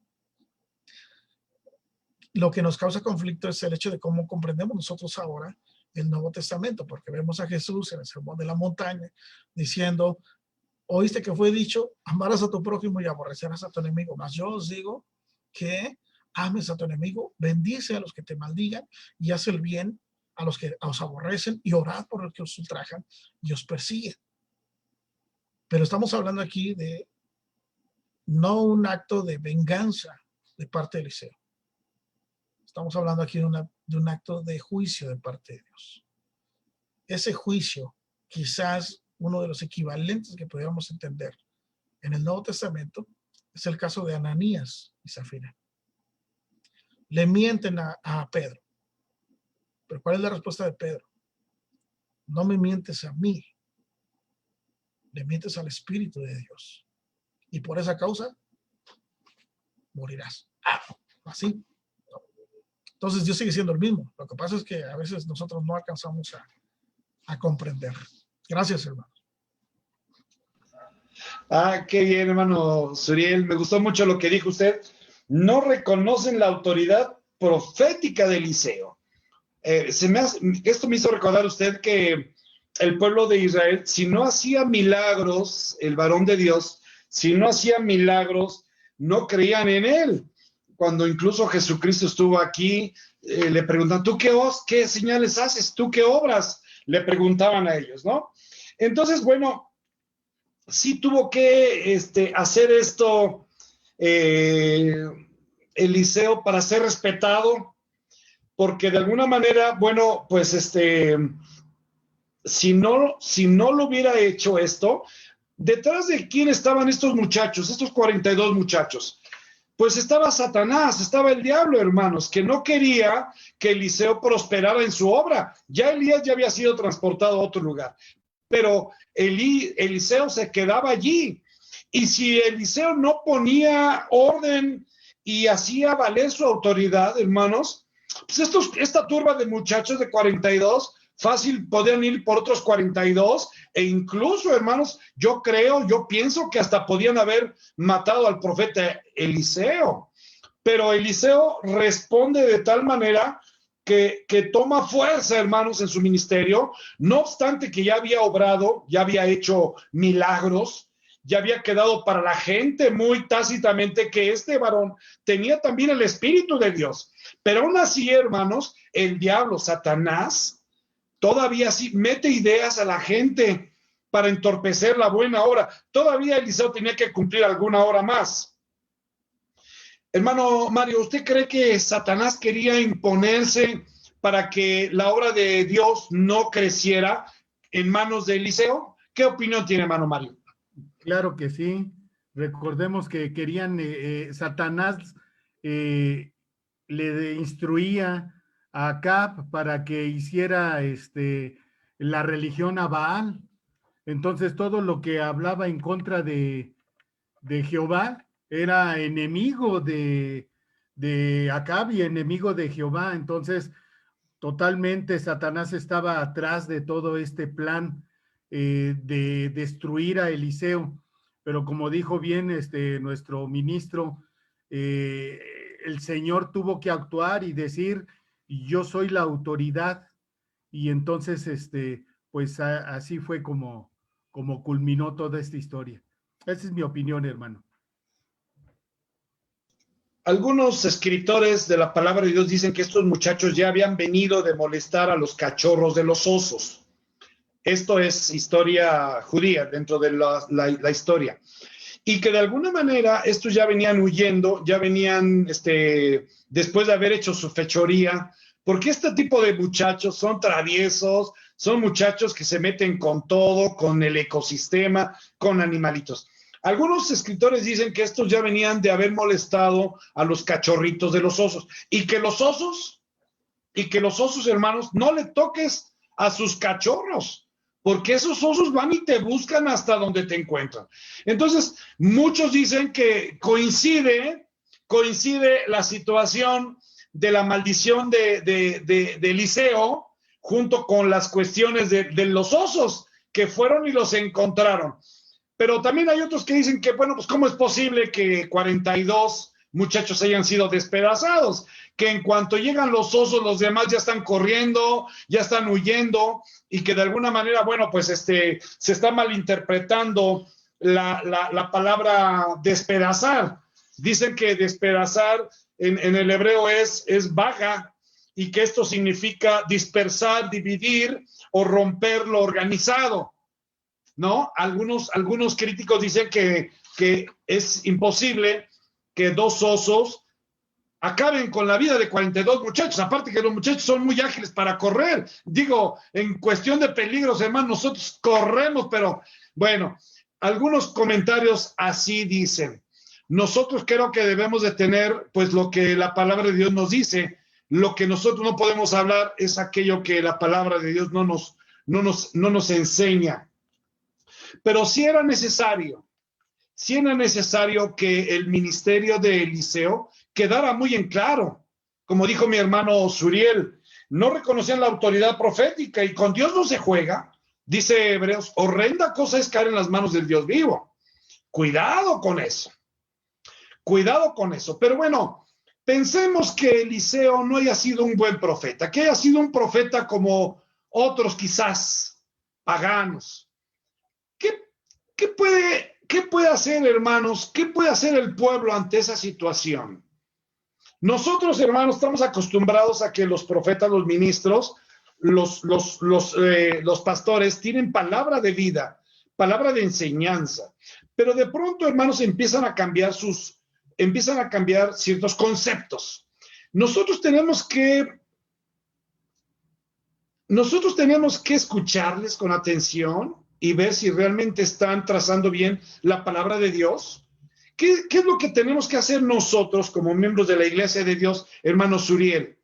lo que nos causa conflicto es el hecho de cómo comprendemos nosotros ahora el Nuevo Testamento, porque vemos a Jesús en el Sermón de la Montaña diciendo, oíste que fue dicho, amarás a tu prójimo y aborrecerás a tu enemigo, mas yo os digo que ames a tu enemigo, bendice a los que te maldigan y haz el bien a los que os aborrecen y orad por los que os ultrajan y os persiguen. Pero estamos hablando aquí de no un acto de venganza de parte de Eliseo. Estamos hablando aquí de un acto de juicio de parte de Dios. Ese juicio, quizás uno de los equivalentes que podríamos entender en el Nuevo Testamento, es el caso de Ananías y Zafira. Le mienten a Pedro. Pero ¿cuál es la respuesta de Pedro? No me mientes a mí, le mientes al Espíritu de Dios. Y por esa causa, morirás. Así. Entonces Dios sigue siendo el mismo. Lo que pasa es que a veces nosotros no alcanzamos a comprender. Gracias, hermano. Qué bien, hermano Suriel. Me gustó mucho lo que dijo usted. No reconocen la autoridad profética de Eliseo. Esto me hizo recordar usted que el pueblo de Israel, si no hacía milagros, el varón de Dios, si no hacía milagros, no creían en él. Cuando incluso Jesucristo estuvo aquí, le preguntan, ¿tú qué señales haces? ¿Tú qué obras? Le preguntaban a ellos, ¿no? Entonces, bueno, sí tuvo que hacer esto Eliseo para ser respetado, porque de alguna manera, bueno, pues si no lo hubiera hecho esto, detrás de quién estaban estos muchachos, estos 42 muchachos, pues estaba Satanás, estaba el diablo, hermanos, que no quería que Eliseo prosperara en su obra. Ya Elías ya había sido transportado a otro lugar, pero Eliseo se quedaba allí. Y si Eliseo no ponía orden y hacía valer su autoridad, hermanos, pues esta turba de muchachos de 42, fácil podían ir por otros 42, e incluso, hermanos, yo pienso que hasta podían haber matado al profeta Eliseo. Pero Eliseo responde de tal manera que toma fuerza, hermanos, en su ministerio, no obstante que ya había obrado, ya había hecho milagros, ya había quedado para la gente muy tácitamente que este varón tenía también el Espíritu de Dios. Pero aún así, hermanos, el diablo, Satanás, todavía sí mete ideas a la gente para entorpecer la buena obra. Todavía Eliseo tenía que cumplir alguna hora más. Hermano Mario, ¿usted cree que Satanás quería imponerse para que la obra de Dios no creciera en manos de Eliseo? ¿Qué opinión tiene, hermano Mario? Claro que sí. Recordemos que querían, Satanás le instruía a Acab para que hiciera la religión a Baal. Entonces todo lo que hablaba en contra de Jehová era enemigo de Acab y enemigo de Jehová. Entonces totalmente Satanás estaba atrás de todo este plan de destruir a Eliseo, pero como dijo bien nuestro ministro, el Señor tuvo que actuar y decir, yo soy la autoridad, y entonces pues así fue como culminó toda esta historia. Esa es mi opinión, hermano. Algunos escritores de la palabra de Dios dicen que estos muchachos ya habían venido de molestar a los cachorros de los osos. Esto es historia judía dentro de la historia. Y que de alguna manera estos ya venían huyendo, ya venían después de haber hecho su fechoría, porque este tipo de muchachos son traviesos, son muchachos que se meten con todo, con el ecosistema, con animalitos. Algunos escritores dicen que estos ya venían de haber molestado a los cachorritos de los osos, y que los osos, hermanos, no le toques a sus cachorros, porque esos osos van y te buscan hasta donde te encuentran. Entonces, muchos dicen que coincide la situación de la maldición de Eliseo junto con las cuestiones de los osos que fueron y los encontraron. Pero también hay otros que dicen que, bueno, pues ¿cómo es posible que 42 muchachos hayan sido despedazados? Que en cuanto llegan los osos, los demás ya están corriendo, ya están huyendo, y que de alguna manera, bueno, pues se está malinterpretando la palabra despedazar. Dicen que despedazar en el hebreo es vaga, y que esto significa dispersar, dividir o romper lo organizado, ¿no? Algunos críticos dicen que es imposible que dos osos acaben con la vida de 42 muchachos, aparte que los muchachos son muy ágiles para correr. Digo, en cuestión de peligros, hermano, nosotros corremos, pero bueno, algunos comentarios así dicen. Nosotros creo que debemos de tener, pues, lo que la palabra de Dios nos dice. Lo que nosotros no podemos hablar es aquello que la palabra de Dios no nos enseña. Pero sí era necesario que el ministerio de Eliseo quedara muy en claro. Como dijo mi hermano Suriel, no reconocían la autoridad profética, y con Dios no se juega. Dice Hebreos, horrenda cosa es caer en las manos del Dios vivo. Cuidado con eso. Pero bueno, pensemos que Eliseo no haya sido un buen profeta, que haya sido un profeta como otros quizás paganos. ¿Qué puede hacer, hermanos? ¿Qué puede hacer el pueblo ante esa situación? Nosotros, hermanos, estamos acostumbrados a que los profetas, los ministros, los pastores tienen palabra de vida, palabra de enseñanza, pero de pronto, hermanos, empiezan a cambiar ciertos conceptos. Nosotros tenemos que escucharles con atención y ver si realmente están trazando bien la palabra de Dios. ¿Qué es lo que tenemos que hacer nosotros como miembros de la Iglesia de Dios, hermano Suriel?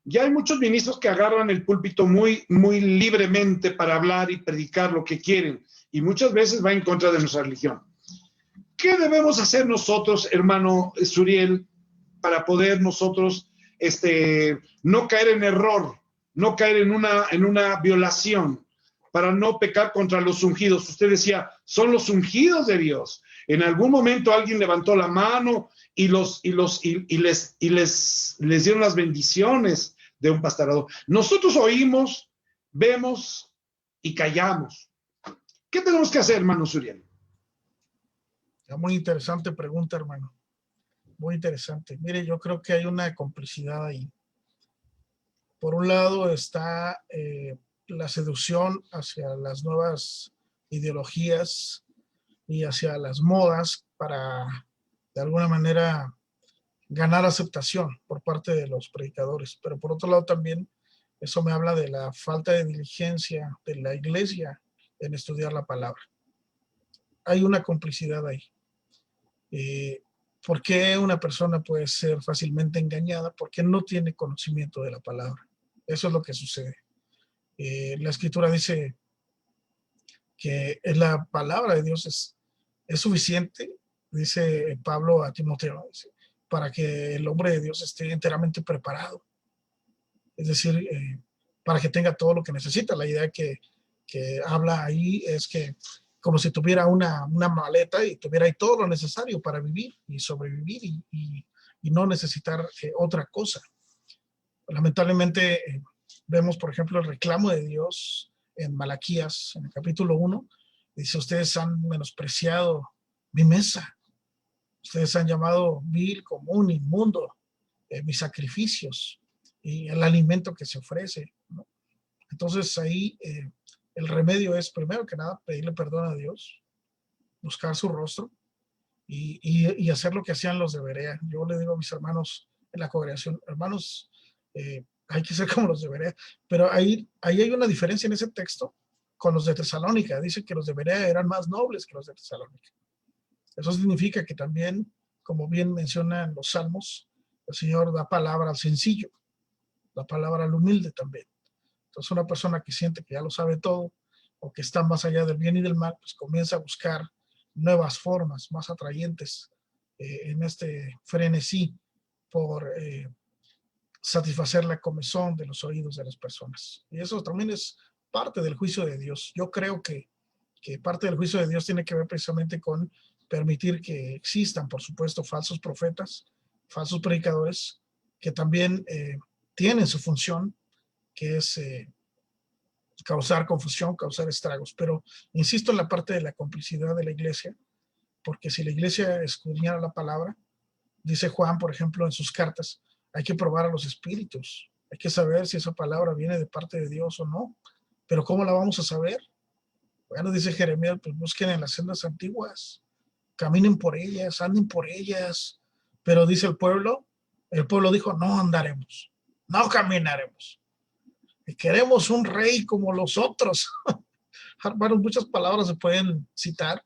Ya hay muchos ministros que agarran el púlpito muy, muy libremente para hablar y predicar lo que quieren, y muchas veces va en contra de nuestra religión. ¿Qué debemos hacer nosotros, hermano Suriel, para poder nosotros no caer en error, no caer en una violación, para no pecar contra los ungidos? Usted decía, son los ungidos de Dios. En algún momento alguien levantó la mano y les dieron las bendiciones de un pastorado. Nosotros oímos, vemos y callamos. ¿Qué tenemos que hacer, hermano Suriel? Muy interesante pregunta, hermano. Muy interesante. Mire, yo creo que hay una complicidad ahí. Por un lado está la seducción hacia las nuevas ideologías y hacia las modas para, de alguna manera, ganar aceptación por parte de los predicadores. Pero por otro lado también, eso me habla de la falta de diligencia de la iglesia en estudiar la palabra. Hay una complicidad ahí. ¿Por qué una persona puede ser fácilmente engañada? Porque no tiene conocimiento de la palabra. Eso es lo que sucede. La Escritura dice que la palabra de Dios es suficiente, dice Pablo a Timoteo, dice, para que el hombre de Dios esté enteramente preparado. es decir, para que tenga todo lo que necesita. La idea que habla ahí es que como si tuviera una maleta y tuviera ahí todo lo necesario para vivir y sobrevivir y no necesitar otra cosa. Lamentablemente vemos, por ejemplo, el reclamo de Dios en Malaquías, en el capítulo 1, dice: ustedes han menospreciado mi mesa, ustedes han llamado vil, común, inmundo mis sacrificios y el alimento que se ofrece, ¿no? Entonces ahí el remedio es, primero que nada, pedirle perdón a Dios, buscar su rostro y hacer lo que hacían los de Berea. Yo le digo a mis hermanos en la congregación: hermanos, hay que ser como los de Berea. Pero ahí hay una diferencia en ese texto con los de Tesalónica. Dice que los de Berea eran más nobles que los de Tesalónica. Eso significa que también, como bien mencionan los salmos, el Señor da palabra al sencillo, da palabra al humilde también. Entonces, una persona que siente que ya lo sabe todo o que está más allá del bien y del mal, pues comienza a buscar nuevas formas más atrayentes en este frenesí por satisfacer la comezón de los oídos de las personas. Y eso también es parte del juicio de Dios. Yo creo que parte del juicio de Dios tiene que ver precisamente con permitir que existan, por supuesto, falsos profetas, falsos predicadores, que también tienen su función, que es causar confusión, causar estragos. Pero insisto en la parte de la complicidad de la iglesia, porque si la iglesia escudriñara la palabra, dice Juan, por ejemplo, en sus cartas, hay que probar a los espíritus, hay que saber si esa palabra viene de parte de Dios o no. Pero ¿cómo la vamos a saber? Bueno, dice Jeremías, pues busquen en las sendas antiguas, caminen por ellas, anden por ellas. Pero dice el pueblo dijo: no andaremos, no caminaremos. Y queremos un rey como los otros. Hermanos, muchas palabras se pueden citar,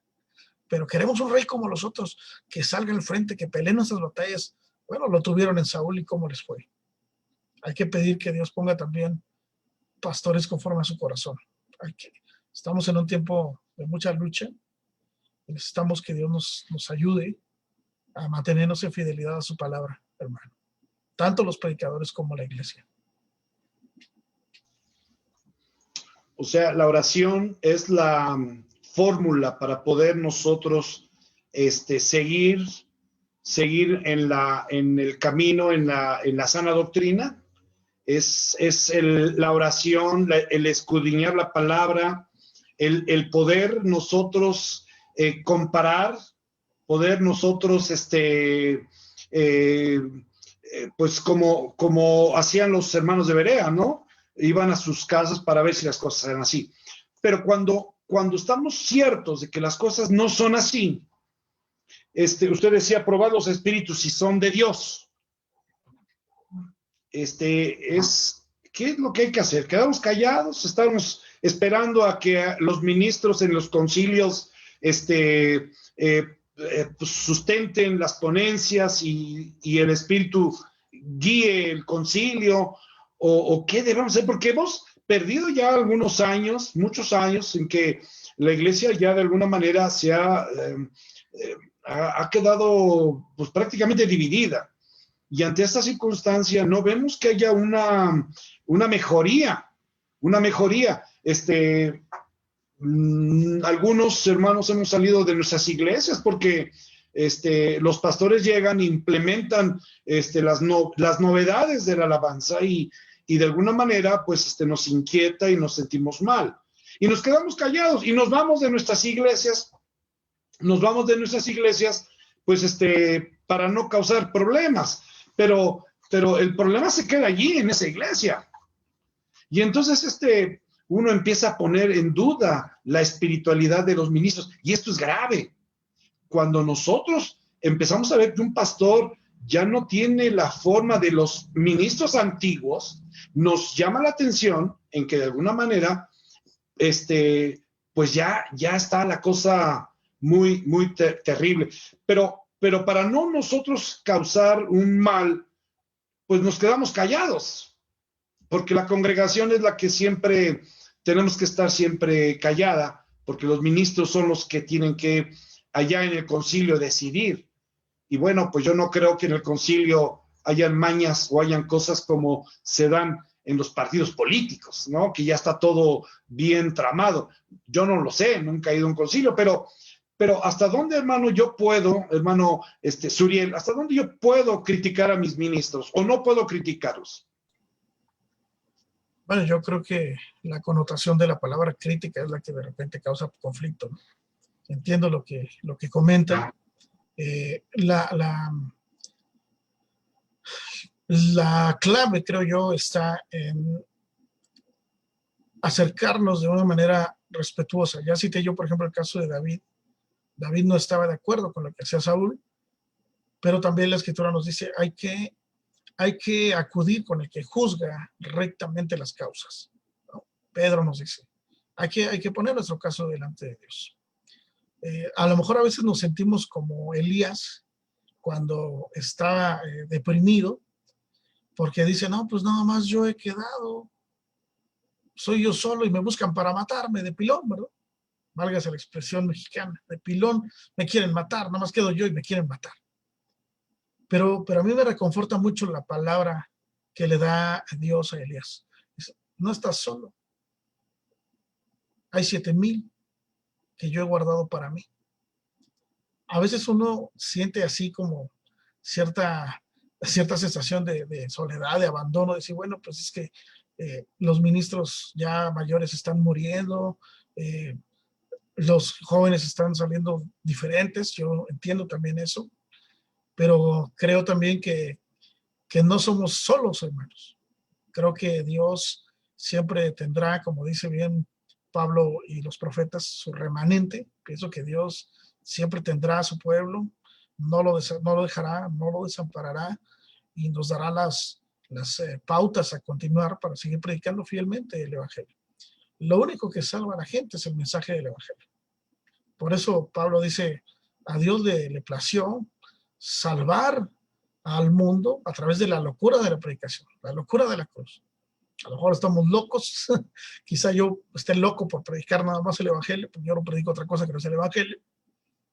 pero queremos un rey como los otros, que salga al frente, que pelee nuestras batallas. Bueno, lo tuvieron en Saúl y cómo les fue. Hay que pedir que Dios ponga también pastores conforme a su corazón. Estamos en un tiempo de mucha lucha y necesitamos que Dios nos ayude a mantenernos en fidelidad a su palabra, hermano. Tanto los predicadores como la iglesia. O sea, la oración es la fórmula para poder nosotros seguir en el camino, en la sana doctrina. Es la oración, el escudriñar la palabra, el poder nosotros comparar, poder nosotros, pues como hacían los hermanos de Berea, ¿no? Iban a sus casas para ver si las cosas eran así. Pero cuando estamos ciertos de que las cosas no son así, usted decía, probar los espíritus si son de Dios. ¿Qué es lo que hay que hacer? ¿Quedamos callados? ¿Estamos esperando a que los ministros en los concilios pues sustenten las ponencias y el espíritu guíe el concilio? ¿O qué debemos hacer? Porque hemos perdido ya algunos años, muchos años, en que la iglesia ya de alguna manera se ha quedado pues prácticamente dividida. Y ante esta circunstancia no vemos que haya una mejoría. Algunos hermanos hemos salido de nuestras iglesias porque los pastores llegan e implementan las novedades de la alabanza y de alguna manera pues nos inquieta y nos sentimos mal. Y nos quedamos callados y nos vamos de nuestras iglesias pues para no causar problemas. Pero el problema se queda allí en esa iglesia. Y entonces uno empieza a poner en duda la espiritualidad de los ministros. Y esto es grave. Cuando nosotros empezamos a ver que un pastor ya no tiene la forma de los ministros antiguos, nos llama la atención en que de alguna manera, pues ya está la cosa muy, muy terrible. Pero para no nosotros causar un mal, pues nos quedamos callados, porque la congregación es la que siempre tenemos que estar siempre callada, porque los ministros son los que tienen que allá en el concilio decidir. Y bueno, pues yo no creo que en el concilio hayan mañas o hayan cosas como se dan en los partidos políticos, ¿no? Que ya está todo bien tramado. Yo no lo sé, nunca he ido a un concilio, pero ¿hasta dónde, hermano, yo puedo, hermano Suriel, hasta dónde yo puedo criticar a mis ministros o no puedo criticarlos? Bueno, yo creo que la connotación de la palabra crítica es la que de repente causa conflicto, ¿no? Entiendo lo que comenta. La clave, creo yo, está en acercarnos de una manera respetuosa. Ya cité yo, por ejemplo, el caso de David. David no estaba de acuerdo con lo que hacía Saúl, pero también la Escritura nos dice, hay que acudir con el que juzga rectamente las causas, ¿no? Pedro nos dice, hay que poner nuestro caso delante de Dios. A lo mejor a veces nos sentimos como Elías cuando está deprimido, porque dice, no, pues nada más yo he quedado, soy yo solo y me buscan para matarme de pilón, ¿verdad? Válgase la expresión mexicana, de pilón me quieren matar, nada más quedo yo y me quieren matar. Pero a mí me reconforta mucho la palabra que le da Dios a Elías. Dice, no estás solo, hay 7,000 que yo he guardado para mí. A veces uno siente así como cierta sensación de soledad, de abandono, de decir, bueno, pues es que los ministros ya mayores están muriendo, los jóvenes están saliendo diferentes, yo entiendo también eso, pero creo también que no somos solos, hermanos. Creo que Dios siempre tendrá, como dice bien Pablo y los profetas, su remanente. Pienso que Dios siempre tendrá a su pueblo, no lo dejará, no lo desamparará y nos dará las pautas a continuar para seguir predicando fielmente el Evangelio. Lo único que salva a la gente es el mensaje del Evangelio. Por eso Pablo dice, a Dios le plació salvar al mundo a través de la locura de la predicación, la locura de la cruz. A lo mejor estamos locos, quizá yo esté loco por predicar nada más el Evangelio, porque yo no predico otra cosa que no sea el Evangelio,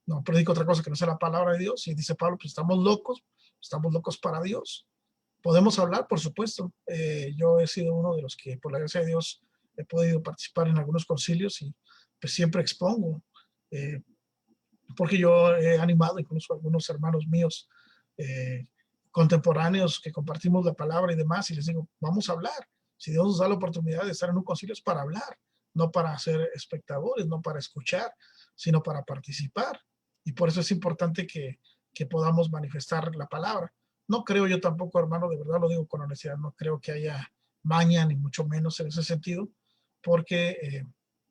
no predico otra cosa que no sea la palabra de Dios, y dice Pablo, pues estamos locos para Dios. Podemos hablar, por supuesto. Yo he sido uno de los que, por la gracia de Dios, he podido participar en algunos concilios y pues siempre expongo, porque yo he animado incluso a algunos hermanos míos contemporáneos que compartimos la palabra y demás, y les digo, vamos a hablar. Si Dios nos da la oportunidad de estar en un concilio es para hablar, no para ser espectadores, no para escuchar, sino para participar. Y por eso es importante que podamos manifestar la palabra. No creo yo tampoco, hermano, de verdad lo digo con honestidad, no creo que haya maña, ni mucho menos en ese sentido, porque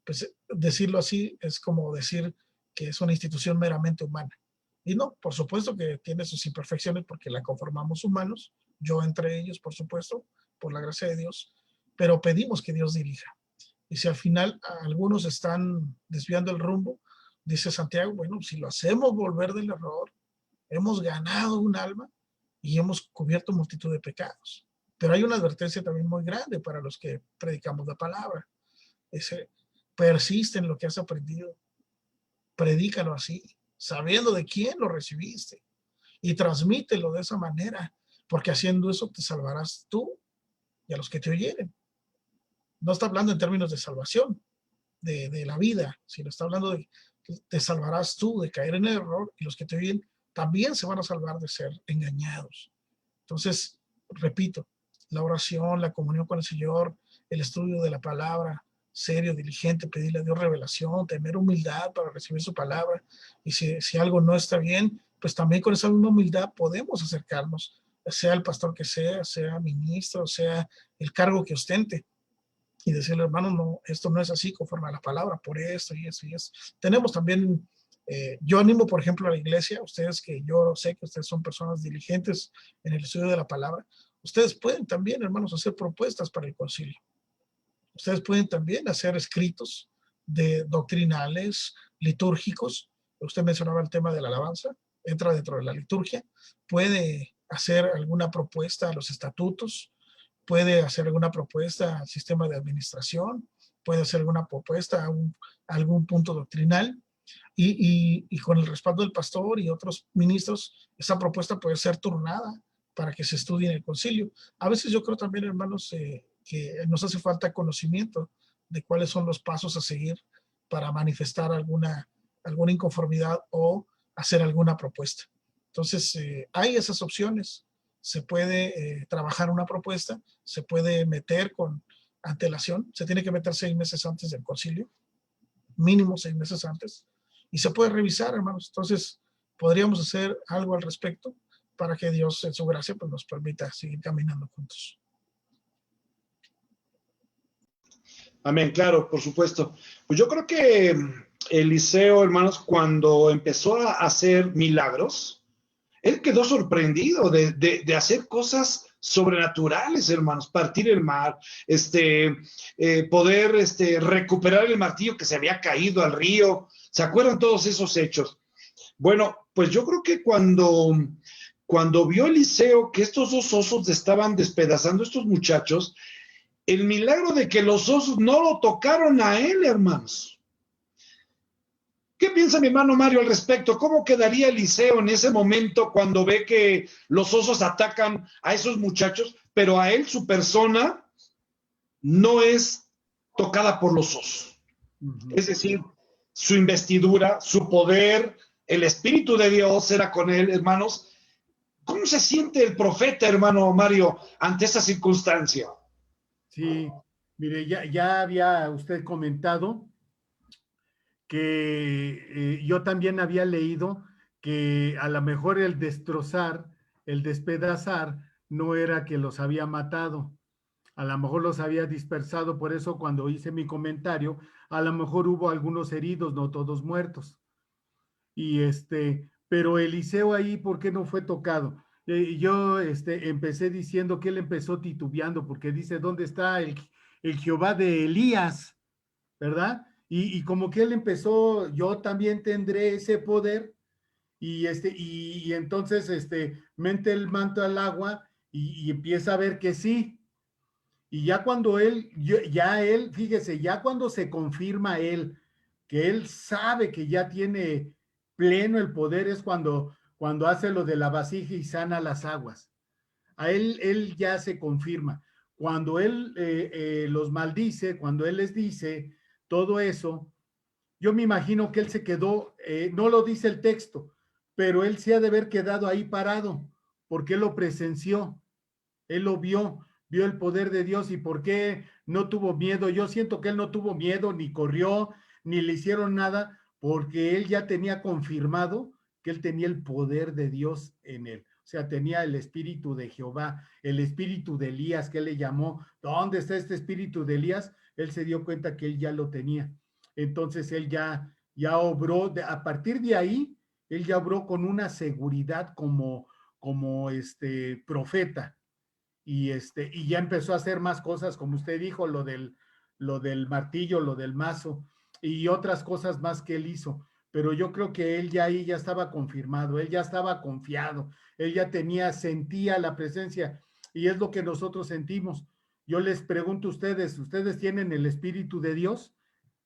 pues decirlo así es como decir que es una institución meramente humana. Y no, por supuesto que tiene sus imperfecciones porque la conformamos humanos, yo entre ellos, por supuesto, por la gracia de Dios, pero pedimos que Dios dirija. Y si al final algunos están desviando el rumbo, dice Santiago, bueno, si lo hacemos volver del error, hemos ganado un alma y hemos cubierto multitud de pecados. Pero hay una advertencia también muy grande para los que predicamos la palabra. Persiste en lo que has aprendido. Predícalo así, sabiendo de quién lo recibiste. Y transmítelo de esa manera, porque haciendo eso te salvarás tú y a los que te oyeren. No está hablando en términos de salvación, de la vida, sino está hablando de que te salvarás tú de caer en el error y los que te oyen también se van a salvar de ser engañados. Entonces, repito, la oración, la comunión con el Señor, el estudio de la palabra, serio, diligente, pedirle a Dios revelación, tener humildad para recibir su palabra. Y si algo no está bien, pues también con esa misma humildad podemos acercarnos, sea el pastor que sea ministro, sea el cargo que ostente, y decirle, hermano, no, esto no es así conforme a la palabra, por esto y eso y eso. Tenemos también, yo animo, por ejemplo, a la iglesia, ustedes que yo sé que ustedes son personas diligentes en el estudio de la palabra, ustedes pueden también, hermanos, hacer propuestas para el concilio. Ustedes pueden también hacer escritos doctrinales, litúrgicos. Usted mencionaba el tema de la alabanza, entra dentro de la liturgia. Puede hacer alguna propuesta a los estatutos, puede hacer alguna propuesta al sistema de administración, puede hacer alguna propuesta a algún punto doctrinal. Y con el respaldo del pastor y otros ministros, esa propuesta puede ser turnada para que se estudie en el concilio. A veces yo creo también, hermanos, que nos hace falta conocimiento de cuáles son los pasos a seguir para manifestar alguna inconformidad o hacer alguna propuesta. Entonces, hay esas opciones. Se puede trabajar una propuesta, se puede meter con antelación, se tiene que meter 6 meses antes del concilio, mínimo 6 meses antes, y se puede revisar, hermanos. Entonces, podríamos hacer algo al respecto para que Dios, en su gracia, pues, nos permita seguir caminando juntos. Amén, claro, por supuesto. Pues yo creo que Eliseo, hermanos, cuando empezó a hacer milagros, él quedó sorprendido de hacer cosas sobrenaturales, hermanos, partir el mar, poder recuperar el martillo que se había caído al río. ¿Se acuerdan todos esos hechos? Bueno, pues yo creo que cuando vio Eliseo que estos 2 osos estaban despedazando a estos muchachos, el milagro de que los osos no lo tocaron a él, hermanos. ¿Qué piensa mi hermano Mario al respecto? ¿Cómo quedaría Eliseo en ese momento cuando ve que los osos atacan a esos muchachos, pero a él, su persona, no es tocada por los osos? Es decir, su investidura, su poder, el Espíritu de Dios era con él, hermanos. ¿Cómo se siente el profeta, hermano Mario, ante esa circunstancia? Sí, mire, ya había usted comentado que yo también había leído que a lo mejor el destrozar, el despedazar, no era que los había matado, a lo mejor los había dispersado. Por eso cuando hice mi comentario, a lo mejor hubo algunos heridos, no todos muertos. Y pero Eliseo ahí, ¿por qué no fue tocado? Yo empecé diciendo que él empezó titubeando, porque dice, ¿dónde está el Jehová de Elías? ¿Verdad? Y como que él empezó, yo también tendré ese poder, y entonces mete el manto al agua y empieza a ver que sí. Y ya cuando él, fíjese, ya cuando se confirma él, que él sabe que ya tiene pleno el poder, es cuando hace lo de la vasija y sana las aguas. A él ya se confirma. Cuando él los maldice, cuando él les dice todo eso, yo me imagino que él se quedó, no lo dice el texto, pero él se ha de haber quedado ahí parado, porque él lo presenció, él lo vio el poder de Dios. ¿Y por qué no tuvo miedo? Yo siento que él no tuvo miedo, ni corrió, ni le hicieron nada, porque él ya tenía confirmado que él tenía el poder de Dios en él. O sea, tenía el espíritu de Jehová, el espíritu de Elías, que él le llamó. ¿Dónde está este espíritu de Elías? Él se dio cuenta que él ya lo tenía. Entonces él ya obró, a partir de ahí, él ya obró con una seguridad como profeta. Y ya empezó a hacer más cosas, como usted dijo, lo del martillo, lo del mazo, y otras cosas más que él hizo. Pero yo creo que él ya ahí ya estaba confirmado, él ya estaba confiado, él ya sentía la presencia, y es lo que nosotros sentimos. Yo les pregunto a ustedes, ¿ustedes tienen el Espíritu de Dios,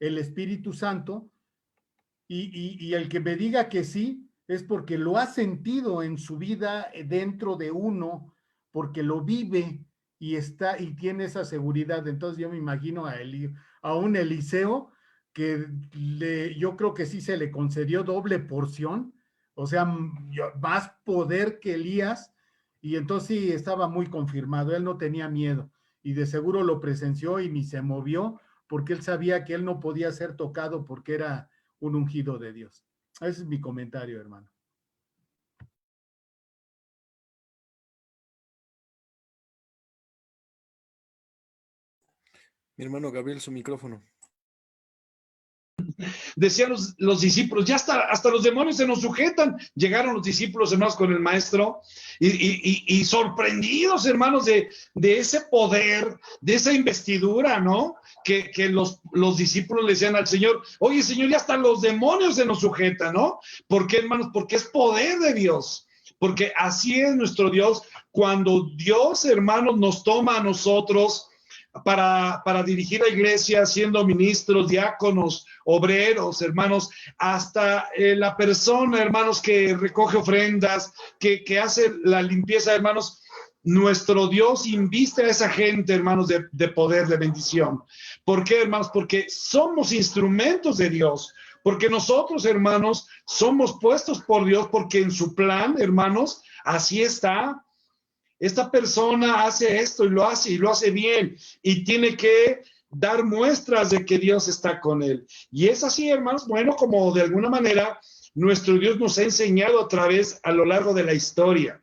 el Espíritu Santo? Y el que me diga que sí, es porque lo ha sentido en su vida dentro de uno, porque lo vive y tiene esa seguridad. Entonces yo me imagino a un Eliseo que yo creo que sí se le concedió doble porción, o sea, más poder que Elías, y entonces sí estaba muy confirmado, él no tenía miedo, y de seguro lo presenció y ni se movió, porque él sabía que él no podía ser tocado porque era un ungido de Dios. Ese es mi comentario, hermano. Mi hermano Gabriel, su micrófono. Decían los discípulos, ya hasta los demonios se nos sujetan. Llegaron los discípulos, hermanos, con el maestro y sorprendidos, hermanos, de ese poder, de esa investidura, ¿no? Que los discípulos le decían al Señor, oye, Señor, ya hasta los demonios se nos sujetan, ¿no? ¿Por qué, hermanos? Porque es poder de Dios. Porque así es nuestro Dios. Cuando Dios, hermanos, nos toma a nosotros para dirigir la iglesia, siendo ministros, diáconos, obreros, hermanos, hasta la persona, hermanos, que recoge ofrendas, que hace la limpieza, hermanos, nuestro Dios inviste a esa gente, hermanos, de poder, de bendición. ¿Por qué, hermanos? Porque somos instrumentos de Dios, porque nosotros, hermanos, somos puestos por Dios, porque en su plan, hermanos, así está. Esta persona hace esto y lo hace bien, y tiene que dar muestras de que Dios está con él. Y es así, hermanos, bueno, como de alguna manera nuestro Dios nos ha enseñado a lo largo de la historia.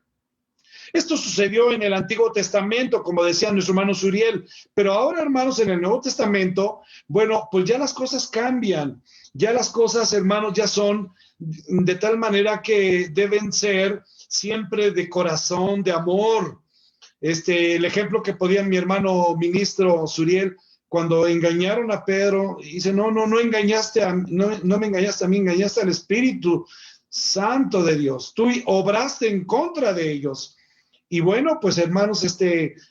Esto sucedió en el Antiguo Testamento, como decía nuestro hermano Suriel, pero ahora, hermanos, en el Nuevo Testamento, bueno, pues ya las cosas cambian, ya las cosas, hermanos, ya son de tal manera que deben ser siempre de corazón, de amor. El ejemplo que podía mi hermano ministro Suriel, cuando engañaron a Pedro, dice, no me engañaste a mí, engañaste al Espíritu Santo de Dios, tú obraste en contra de ellos. Y bueno, pues hermanos,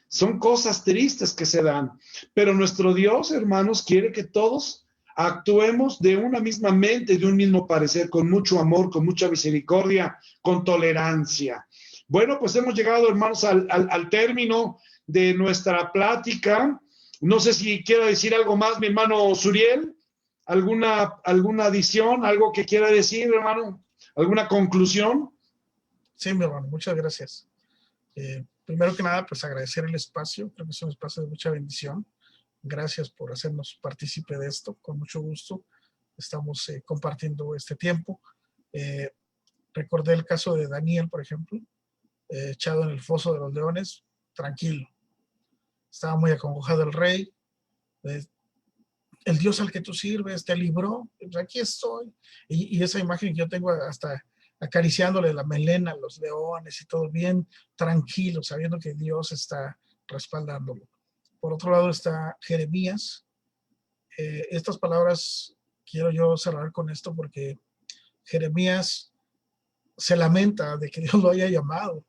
son cosas tristes que se dan, pero nuestro Dios, hermanos, quiere que todos actuemos de una misma mente, de un mismo parecer, con mucho amor, con mucha misericordia, con tolerancia. Bueno, pues hemos llegado, hermanos, al término de nuestra plática. No sé si quiera decir algo más, mi hermano Suriel, alguna adición, algo que quiera decir, hermano, alguna conclusión. Sí, mi hermano, muchas gracias. Primero que nada, pues agradecer el espacio, creo que es un espacio de mucha bendición. Gracias por hacernos partícipe de esto, con mucho gusto. Estamos compartiendo este tiempo. Recordé el caso de Daniel, por ejemplo, echado en el foso de los leones, tranquilo. Estaba muy acongojado el rey. El Dios al que tú sirves te libró, pues aquí estoy. Y esa imagen que yo tengo hasta acariciándole la melena a los leones y todo bien tranquilo, sabiendo que Dios está respaldándolo. Por otro lado está Jeremías. Estas palabras quiero yo cerrar con esto porque Jeremías se lamenta de que Dios lo haya llamado.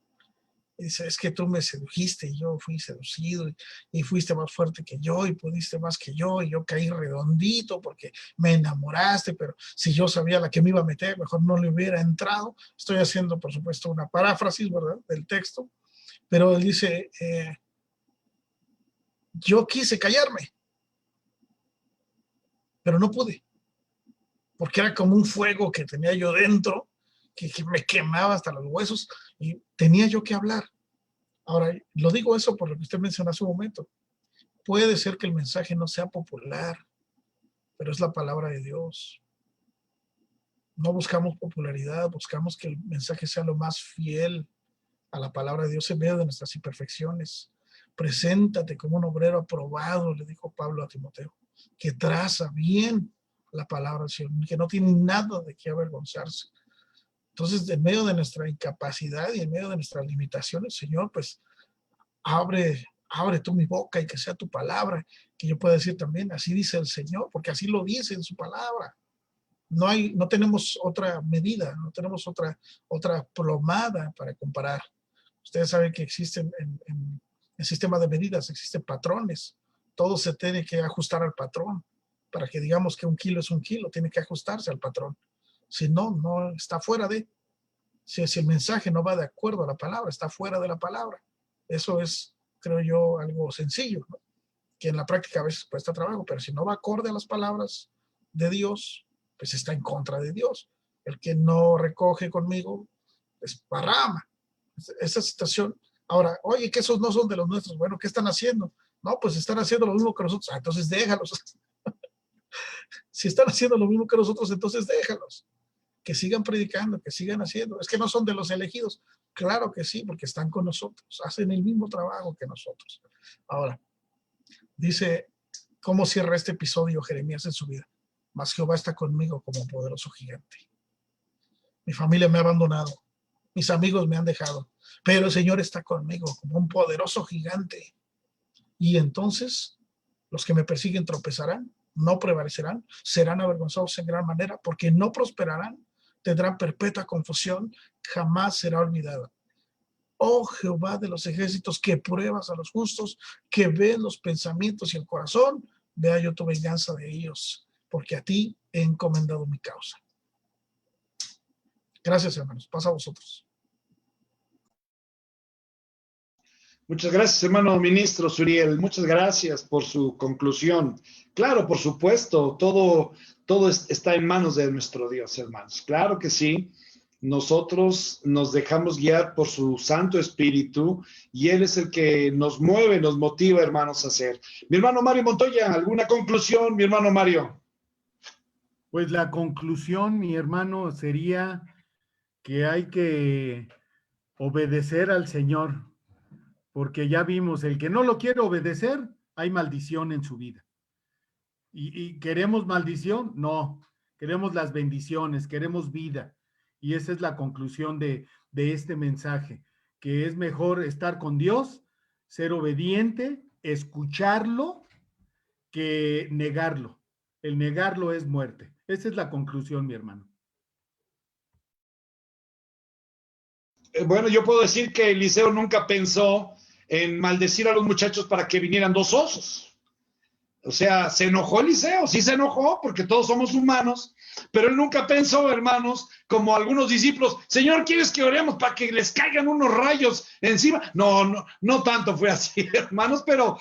Y dice, es que tú me sedujiste y yo fui seducido y fuiste más fuerte que yo y pudiste más que yo y yo caí redondito porque me enamoraste, pero si yo sabía la que me iba a meter, mejor no le hubiera entrado. Estoy haciendo, por supuesto, una paráfrasis, ¿verdad?, del texto, pero él dice, yo quise callarme, pero no pude, porque era como un fuego que tenía yo dentro, que me quemaba hasta los huesos y tenía yo que hablar. Ahora, lo digo eso por lo que usted mencionó hace un momento. Puede ser que el mensaje no sea popular, pero es la palabra de Dios. No buscamos popularidad, buscamos que el mensaje sea lo más fiel a la palabra de Dios en medio de nuestras imperfecciones. Preséntate como un obrero aprobado, le dijo Pablo a Timoteo, que traza bien la palabra del Señor, que no tiene nada de qué avergonzarse. Entonces, en medio de nuestra incapacidad y en medio de nuestras limitaciones, Señor, pues abre tú mi boca y que sea tu palabra, que yo pueda decir también, así dice el Señor, porque así lo dice en su palabra. No tenemos otra medida, no tenemos otra plomada para comparar. Ustedes saben que existen en el sistema de medidas, existen patrones. Todo se tiene que ajustar al patrón. Para que digamos que 1 kilo es 1 kilo, tiene que ajustarse al patrón. Si no, no está fuera de. Si el mensaje no va de acuerdo a la palabra, está fuera de la palabra. Eso es, creo yo, algo sencillo, ¿no?, que en la práctica a veces cuesta trabajo, pero si no va acorde a las palabras de Dios, pues está en contra de Dios. El que no recoge conmigo, desparrama. Esa situación. Ahora, oye, que esos no son de los nuestros. Bueno, ¿qué están haciendo? No, pues están haciendo lo mismo que nosotros. Entonces déjalos. Si están haciendo lo mismo que nosotros, entonces déjalos. Que sigan predicando, que sigan haciendo. Es que no son de los elegidos. Claro que sí, porque están con nosotros. Hacen el mismo trabajo que nosotros. Ahora, dice, ¿cómo cierra este episodio Jeremías en su vida? Mas Jehová está conmigo como un poderoso gigante. Mi familia me ha abandonado. Mis amigos me han dejado. Pero el Señor está conmigo como un poderoso gigante. Y entonces los que me persiguen tropezarán, no prevalecerán, serán avergonzados en gran manera, porque no prosperarán, tendrán perpetua confusión, jamás será olvidada. Oh Jehová de los ejércitos, que pruebas a los justos, que ves los pensamientos y el corazón, vea yo tu venganza de ellos, porque a ti he encomendado mi causa. Gracias, hermanos. Pasa a vosotros. Muchas gracias, hermano ministro Suriel. Muchas gracias por su conclusión. Claro, por supuesto, todo está en manos de nuestro Dios, hermanos. Claro que sí. Nosotros nos dejamos guiar por su Santo Espíritu y Él es el que nos mueve, nos motiva, hermanos, a hacer. Mi hermano Mario Montoya, ¿alguna conclusión, mi hermano Mario? Pues la conclusión, mi hermano, sería que hay que obedecer al Señor, porque ya vimos, el que no lo quiere obedecer, hay maldición en su vida. ¿Y queremos maldición? No, queremos las bendiciones, queremos vida. Y esa es la conclusión de este mensaje, que es mejor estar con Dios, ser obediente, escucharlo, que negarlo. El negarlo es muerte. Esa es la conclusión, mi hermano. Bueno, yo puedo decir que Eliseo nunca pensó en maldecir a los muchachos para que vinieran 2 osos. O sea, se enojó Eliseo, sí se enojó porque todos somos humanos, pero él nunca pensó, hermanos, como algunos discípulos, Señor, ¿quieres que oremos para que les caigan unos rayos encima? No tanto fue así, hermanos, pero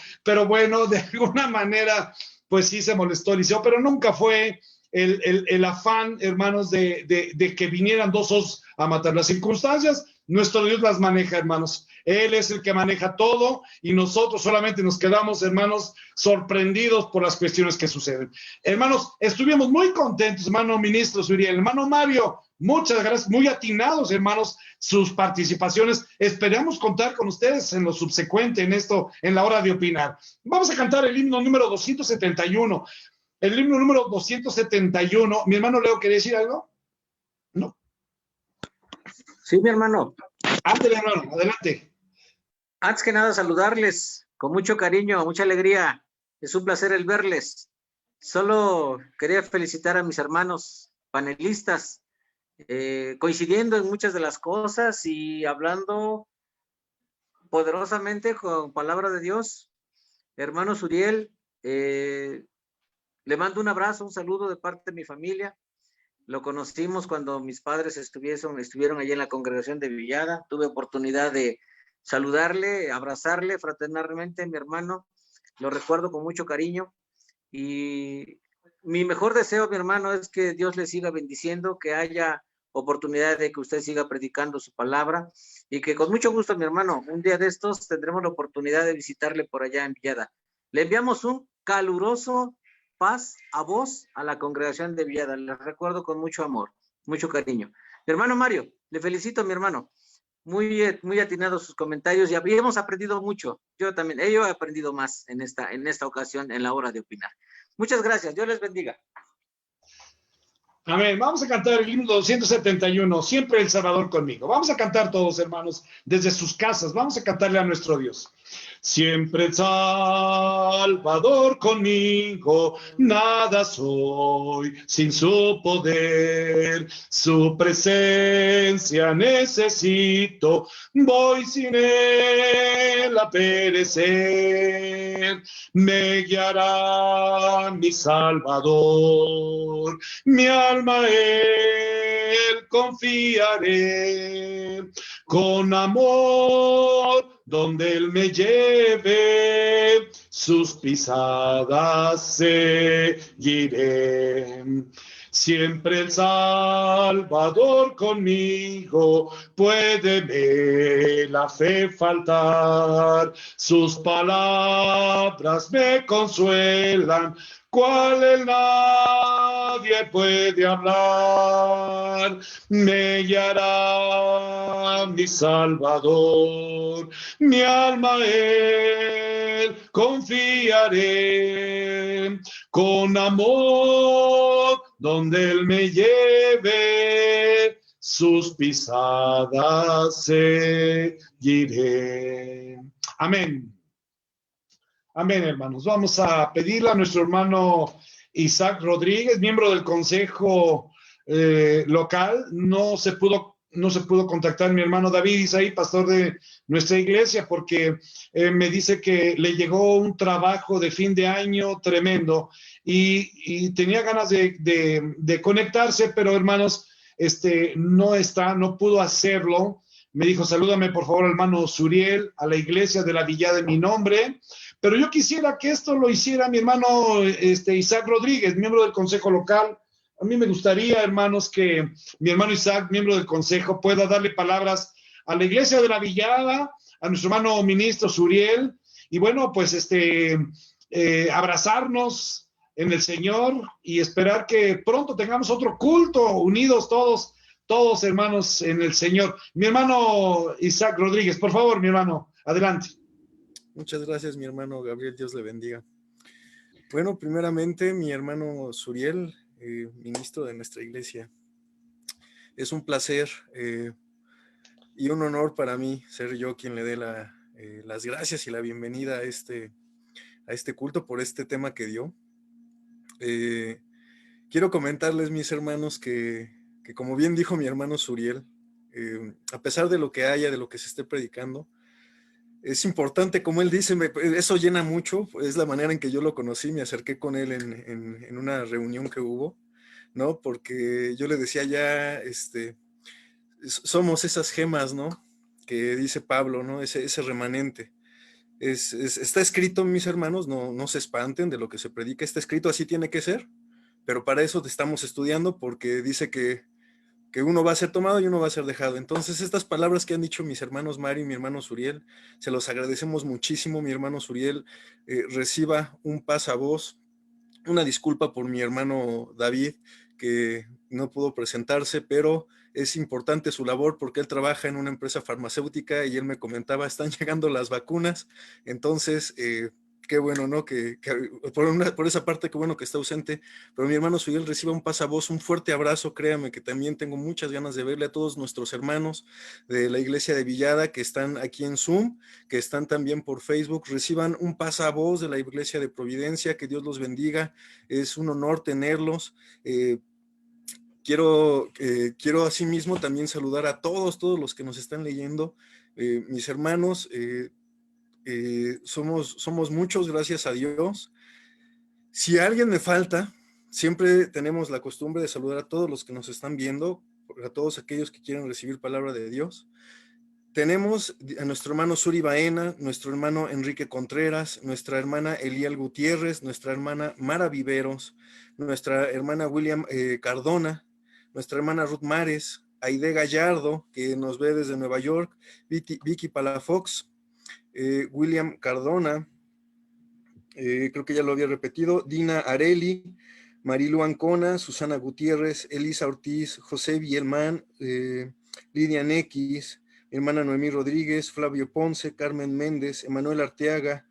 bueno, de alguna manera, pues sí se molestó Eliseo, pero nunca fue el afán, hermanos, de que vinieran 2 osos a matar. Las circunstancias, nuestro Dios las maneja, hermanos. Él es el que maneja todo y nosotros solamente nos quedamos, hermanos, sorprendidos por las cuestiones que suceden. Hermanos, estuvimos muy contentos, hermano ministro Suriel, hermano Mario, muchas gracias, muy atinados, hermanos, sus participaciones. Esperamos contar con ustedes en lo subsecuente, en la hora de opinar. Vamos a cantar el himno número 271. El himno número 271. Mi hermano Leo, ¿quería decir algo? No. Sí, mi hermano. Ándale, hermano, adelante. Antes que nada, saludarles con mucho cariño, mucha alegría. Es un placer el verles. Solo quería felicitar a mis hermanos panelistas, coincidiendo en muchas de las cosas y hablando poderosamente con palabra de Dios. Hermano Suriel, le mando un abrazo, un saludo de parte de mi familia. Lo conocimos cuando mis padres estuvieron allí en la congregación de Villada. Tuve oportunidad de saludarle, abrazarle fraternalmente, mi hermano. Lo recuerdo con mucho cariño. Y mi mejor deseo, mi hermano, es que Dios le siga bendiciendo, que haya oportunidad de que usted siga predicando su palabra y que con mucho gusto, mi hermano, un día de estos tendremos la oportunidad de visitarle por allá en Villada. Le enviamos un caluroso paz a vos, a la congregación de Villada. Les recuerdo con mucho amor, mucho cariño. Mi hermano Mario, le felicito, mi hermano. Muy atinados sus comentarios y habíamos aprendido mucho. Yo también, yo he aprendido más en esta ocasión, en la hora de opinar. Muchas gracias. Dios les bendiga. Amén. Vamos a cantar el himno 271, siempre el Salvador conmigo. Vamos a cantar todos, hermanos, desde sus casas. Vamos a cantarle a nuestro Dios. Siempre el Salvador conmigo, nada soy sin su poder, su presencia necesito, voy sin él a perecer, me guiará mi Salvador, mi alma él confiaré, con amor donde él me lleve, sus pisadas seguiré. Siempre el Salvador conmigo, puédeme la fe faltar, sus palabras me consuelan, cual el nadie puede hablar, me guiará mi Salvador, mi alma él confiaré, con amor donde él me lleve, sus pisadas seguiré. Amén. Amén, hermanos. Vamos a pedirle a nuestro hermano Isaac Rodríguez, miembro del consejo local. No se pudo contactar mi hermano David Isaí, pastor de nuestra iglesia, porque me dice que le llegó un trabajo de fin de año tremendo y tenía ganas de conectarse, pero hermanos, no pudo hacerlo. Me dijo, salúdame por favor, hermano Suriel, a la iglesia de la Villada en mi nombre. Pero yo quisiera que esto lo hiciera mi hermano Isaac Rodríguez, miembro del Consejo Local. A mí me gustaría, hermanos, que mi hermano Isaac, miembro del Consejo, pueda darle palabras a la iglesia de la Villada, a nuestro hermano ministro Suriel, y bueno, pues abrazarnos en el Señor y esperar que pronto tengamos otro culto, unidos todos hermanos en el Señor. Mi hermano Isaac Rodríguez, por favor, mi hermano, adelante. Muchas gracias, mi hermano Gabriel, Dios le bendiga. Bueno, primeramente, mi hermano Suriel, ministro de nuestra iglesia, es un placer y un honor para mí ser yo quien le dé las gracias y la bienvenida a este culto por este tema que dio. Quiero comentarles, mis hermanos, que como bien dijo mi hermano Suriel, a pesar de lo que haya, de lo que se esté predicando, es importante, como él dice, eso llena mucho, es la manera en que yo lo conocí, me acerqué con él en una reunión que hubo, ¿no? Porque yo le decía ya, somos esas gemas, ¿no? Que dice Pablo, ¿no? Ese remanente. Está escrito, mis hermanos, no se espanten de lo que se predica, está escrito, así tiene que ser, pero para eso te estamos estudiando, porque dice que uno va a ser tomado y uno va a ser dejado. Entonces, estas palabras que han dicho mis hermanos Mario y mi hermano Suriel, se los agradecemos muchísimo. Mi hermano Suriel reciba un pasavoz, una disculpa por mi hermano David, que no pudo presentarse, pero es importante su labor porque él trabaja en una empresa farmacéutica y él me comentaba, están llegando las vacunas, entonces qué bueno, ¿no? Que por esa parte, qué bueno que está ausente, pero mi hermano Suriel reciba un pasavoz, un fuerte abrazo, créame que también tengo muchas ganas de verle a todos nuestros hermanos de la iglesia de Villada que están aquí en Zoom, que están también por Facebook, reciban un pasavoz de la iglesia de Providencia, que Dios los bendiga, es un honor tenerlos. Quiero asimismo también saludar a todos los que nos están leyendo, mis hermanos, somos muchos, gracias a Dios. Si a alguien me falta, siempre tenemos la costumbre de saludar a todos los que nos están viendo, a todos aquellos que quieren recibir palabra de Dios. Tenemos a nuestro hermano Suri Baena, nuestro hermano Enrique Contreras, nuestra hermana Eliel Gutiérrez, nuestra hermana Mara Viveros, nuestra hermana William Cardona, nuestra hermana Ruth Mares, Aide Gallardo, que nos ve desde Nueva York, Vicky Palafox, William Cardona, creo que ya lo había repetido, Dina Areli, Marilu Ancona, Susana Gutiérrez, Elisa Ortiz, José Vielman, Lidia Nequis, mi hermana Noemí Rodríguez, Flavio Ponce, Carmen Méndez, Emanuel Arteaga,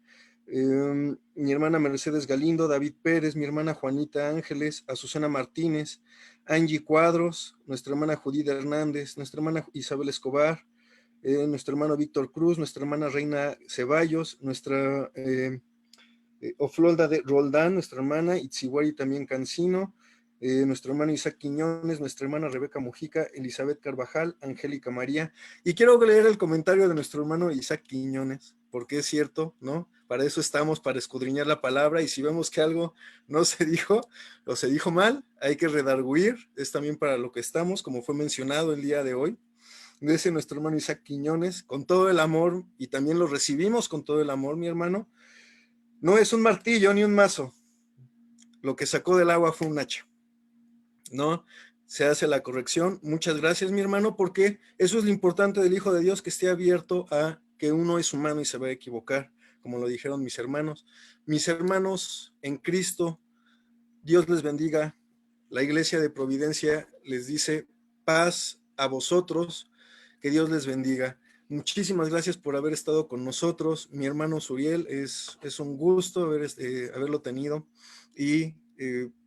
mi hermana Mercedes Galindo, David Pérez, mi hermana Juanita Ángeles, Azucena Martínez, Angie Cuadros, nuestra hermana Judith Hernández, nuestra hermana Isabel Escobar, nuestro hermano Víctor Cruz, nuestra hermana Reina Ceballos, nuestra Oflolda de Roldán, nuestra hermana Itziwari también Cancino, nuestro hermano Isaac Quiñones, nuestra hermana Rebeca Mujica, Elizabeth Carvajal, Angélica María. Y quiero leer el comentario de nuestro hermano Isaac Quiñones, porque es cierto, ¿no? Para eso estamos, para escudriñar la palabra, y si vemos que algo no se dijo o se dijo mal, hay que redarguir, es también para lo que estamos, como fue mencionado el día de hoy. Dice nuestro hermano Isaac Quiñones, con todo el amor, y también lo recibimos con todo el amor, mi hermano, no es un martillo ni un mazo, lo que sacó del agua fue un hacha, ¿no? Se hace la corrección. Muchas gracias, mi hermano, porque eso es lo importante del Hijo de Dios, que esté abierto a que uno es humano y se va a equivocar, como lo dijeron mis hermanos. Mis hermanos en Cristo, Dios les bendiga. La Iglesia de Providencia les dice paz a vosotros, que Dios les bendiga. Muchísimas gracias por haber estado con nosotros. Mi hermano Suriel, es un gusto haberlo tenido, y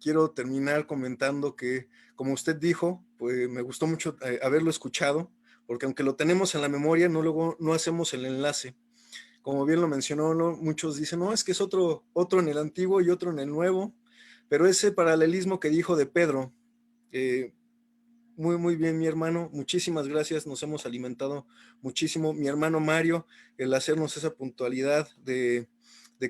quiero terminar comentando que, como usted dijo, pues me gustó mucho haberlo escuchado, porque aunque lo tenemos en la memoria, luego no hacemos el enlace. Como bien lo mencionó, ¿no? Muchos dicen, no, es que es otro en el antiguo y otro en el nuevo, pero ese paralelismo que dijo de Pedro, muy bien, mi hermano, muchísimas gracias, nos hemos alimentado muchísimo. Mi hermano Mario, el hacernos esa puntualidad de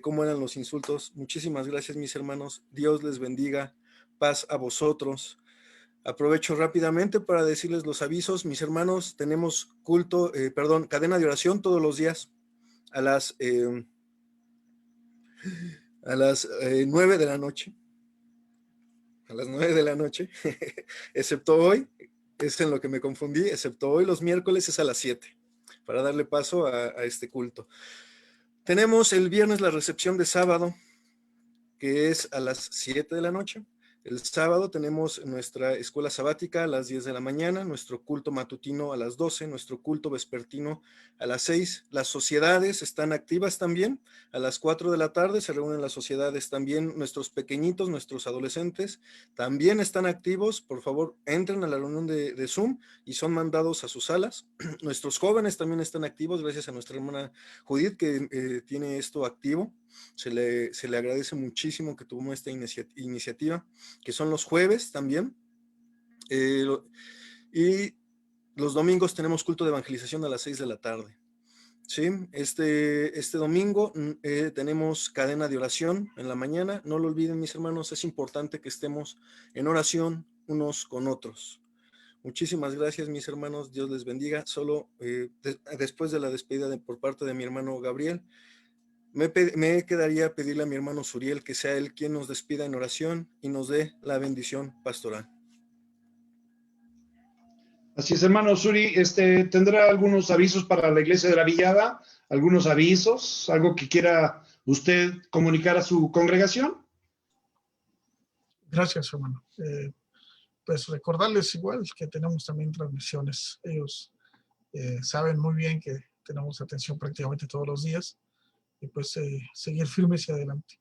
cómo eran los insultos, muchísimas gracias, mis hermanos, Dios les bendiga, paz a vosotros. Aprovecho rápidamente para decirles los avisos. Mis hermanos, tenemos cadena de oración todos los días a las 9 de la noche. A las 9 de la noche, excepto hoy, es en lo que me confundí, excepto hoy, los miércoles es a las 7, para darle paso a este culto. Tenemos el viernes la recepción de sábado, que es a las 7 de la noche. El sábado tenemos nuestra escuela sabática a las 10 de la mañana, nuestro culto matutino a las 12, nuestro culto vespertino a las 6. Las sociedades están activas también. A las 4 de la tarde se reúnen las sociedades también. Nuestros pequeñitos, nuestros adolescentes también están activos. Por favor, entren a la reunión de Zoom y son mandados a sus salas. Nuestros jóvenes también están activos, gracias a nuestra hermana Judith que tiene esto activo. Se le agradece muchísimo que tomó esta iniciativa, que son los jueves también. Y los domingos tenemos culto de evangelización a las 6 de la tarde. ¿Sí? Este domingo tenemos cadena de oración en la mañana. No lo olviden, mis hermanos, es importante que estemos en oración unos con otros. Muchísimas gracias, mis hermanos. Dios les bendiga. Solo después de la despedida por parte de mi hermano Gabriel, me quedaría pedirle a mi hermano Suriel que sea él quien nos despida en oración y nos dé la bendición pastoral. Así es, hermano Suri, ¿tendrá algunos avisos para la Iglesia de la Villada? ¿Algunos avisos? ¿Algo que quiera usted comunicar a su congregación? Gracias, hermano. Pues recordarles igual que tenemos también transmisiones. Ellos saben muy bien que tenemos atención prácticamente todos los días. Y pues seguir firmes y adelante,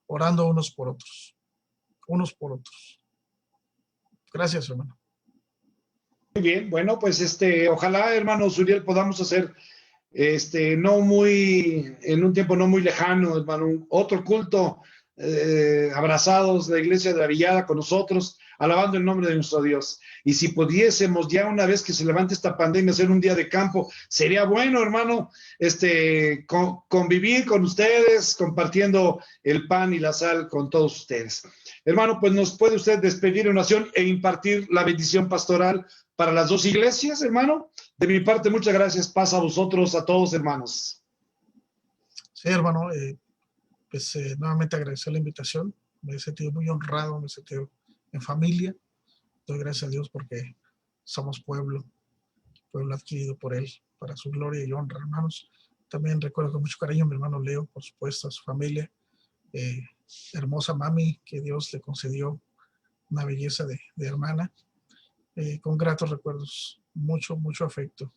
orando unos por otros. Gracias, hermano. Muy bien, bueno, pues ojalá, hermano Suriel, podamos hacer en un tiempo no muy lejano, hermano, otro culto abrazados de la Iglesia de la Villada con nosotros, alabando el nombre de nuestro Dios. Y si pudiésemos ya una vez que se levante esta pandemia hacer un día de campo, sería bueno, hermano, convivir con ustedes, compartiendo el pan y la sal con todos ustedes. Hermano, pues nos puede usted despedir en oración e impartir la bendición pastoral para las dos iglesias, hermano. De mi parte, muchas gracias. Paz a vosotros, a todos, hermanos. Sí, hermano, pues nuevamente agradecer la invitación. Me he sentido muy honrado, me he sentido en familia. Doy gracias a Dios porque somos pueblo adquirido por Él, para su gloria y honra, hermanos. También recuerdo con mucho cariño a mi hermano Leo, por supuesto, a su familia. Hermosa mami que Dios le concedió, una belleza de hermana. Con gratos recuerdos, mucho afecto.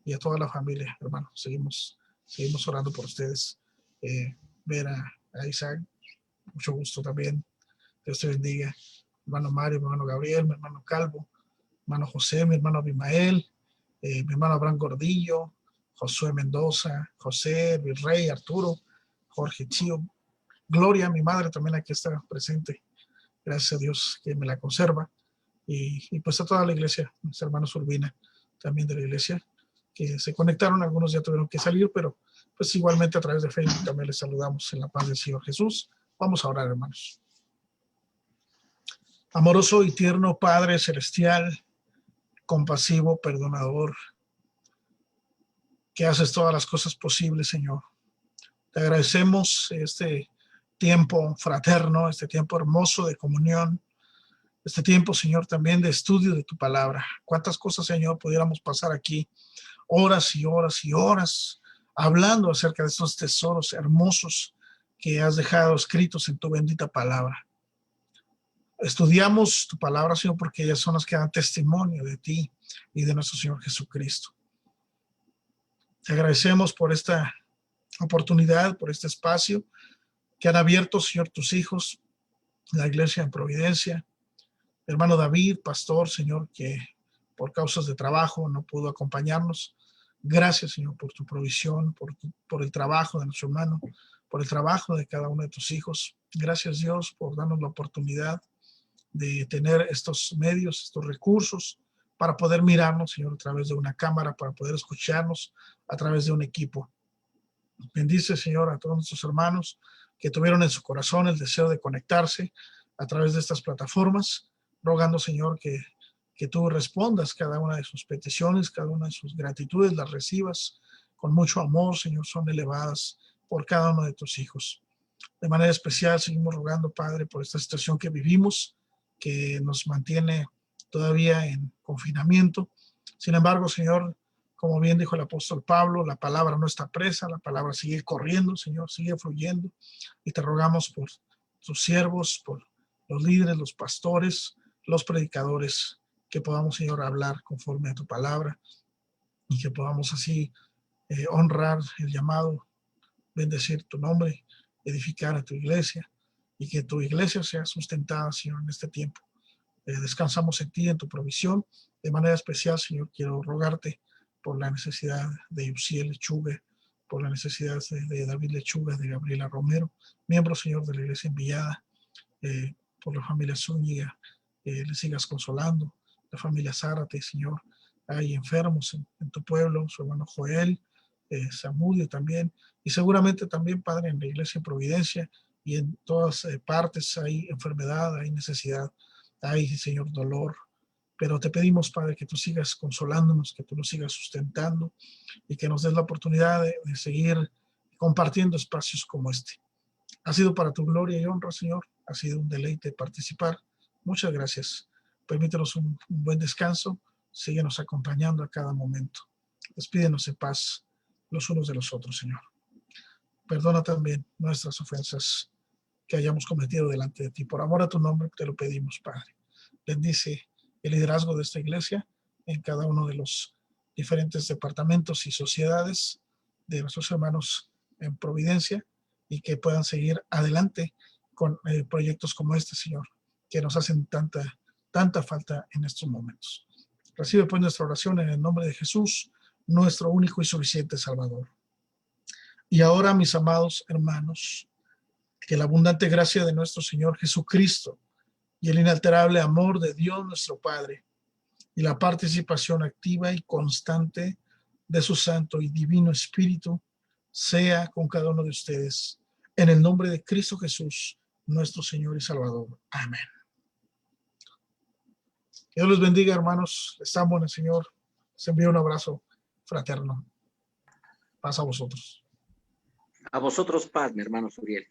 Y a toda la familia, hermano, seguimos orando por ustedes. Ver a Isaac, mucho gusto también. Dios te bendiga. Hermano Mario, mi hermano Gabriel, mi hermano Calvo, hermano José, mi hermano Abimael, mi hermano Abraham Gordillo, Josué Mendoza, José, Virrey, Arturo, Jorge Chío, Gloria, mi madre también aquí está presente. Gracias a Dios que me la conserva. Y pues a toda la iglesia, mis hermanos Urbina, también de la iglesia, que se conectaron, algunos ya tuvieron que salir, pero pues igualmente a través de Facebook también les saludamos en la paz del Señor Jesús. Vamos a orar, hermanos. Amoroso y tierno Padre Celestial, compasivo, perdonador, que haces todas las cosas posibles, Señor. Te agradecemos este tiempo fraterno, este tiempo hermoso de comunión, este tiempo, Señor, también de estudio de tu palabra. Cuántas cosas, Señor, pudiéramos pasar aquí, horas y horas y horas, hablando acerca de estos tesoros hermosos que has dejado escritos en tu bendita palabra. Estudiamos tu palabra, Señor, porque ellas son las que dan testimonio de ti y de nuestro Señor Jesucristo. Te agradecemos por esta oportunidad, por este espacio que han abierto, Señor, tus hijos, la iglesia en Providencia. Hermano David, pastor, Señor, que por causas de trabajo no pudo acompañarnos. Gracias, Señor, por tu provisión, por el trabajo de nuestro hermano, por el trabajo de cada uno de tus hijos. Gracias, Dios, por darnos la oportunidad de tener estos medios, estos recursos para poder mirarnos, Señor, a través de una cámara, para poder escucharnos a través de un equipo. Bendice, Señor, a todos nuestros hermanos que tuvieron en su corazón el deseo de conectarse a través de estas plataformas. rogando, Señor, que tú respondas cada una de sus peticiones, cada una de sus gratitudes, las recibas con mucho amor, Señor, son elevadas por cada uno de tus hijos. De manera especial seguimos rogando, Padre, por esta situación que vivimos, que nos mantiene todavía en confinamiento. Sin embargo, Señor, como bien dijo el apóstol Pablo, la palabra no está presa, la palabra sigue corriendo, Señor, sigue fluyendo. Y te rogamos por tus siervos, por los líderes, los pastores, los predicadores, que podamos, Señor, hablar conforme a tu palabra y que podamos así honrar el llamado, bendecir tu nombre, edificar a tu iglesia y que tu iglesia sea sustentada, Señor, en este tiempo. Descansamos en ti, en tu provisión. De manera especial, Señor, quiero rogarte por la necesidad de Yusiel Lechuga, por la necesidad de David Lechuga, de Gabriela Romero, miembro, Señor, de la iglesia enviada, por la familia Zúñiga, le sigas consolando, la familia Zárate, Señor. Hay enfermos en tu pueblo, su hermano Joel, Samudio también, y seguramente también, Padre, en la iglesia en Providencia y en todas partes hay enfermedad, hay necesidad, hay, Señor, dolor, pero te pedimos, Padre, que tú sigas consolándonos, que tú nos sigas sustentando y que nos des la oportunidad de seguir compartiendo espacios como este. Ha sido para tu gloria y honra, Señor, ha sido un deleite participar. Muchas gracias. Permítenos un buen descanso, síguenos acompañando a cada momento. Despídenos en paz los unos de los otros, Señor. Perdona también nuestras ofensas que hayamos cometido delante de ti. Por amor a tu nombre te lo pedimos, Padre. Bendice el liderazgo de esta iglesia en cada uno de los diferentes departamentos y sociedades de nuestros hermanos en Providencia y que puedan seguir adelante con proyectos como este, Señor, que nos hacen tanta falta en estos momentos. Recibe pues nuestra oración en el nombre de Jesús, nuestro único y suficiente Salvador. Y ahora, mis amados hermanos, que la abundante gracia de nuestro Señor Jesucristo y el inalterable amor de Dios nuestro Padre y la participación activa y constante de su Santo y Divino Espíritu sea con cada uno de ustedes. En el nombre de Cristo Jesús, nuestro Señor y Salvador. Amén. Dios los bendiga, hermanos. Les amo en el Señor. Les envío un abrazo fraterno. Paz a vosotros. A vosotros paz, mi hermano Suriel.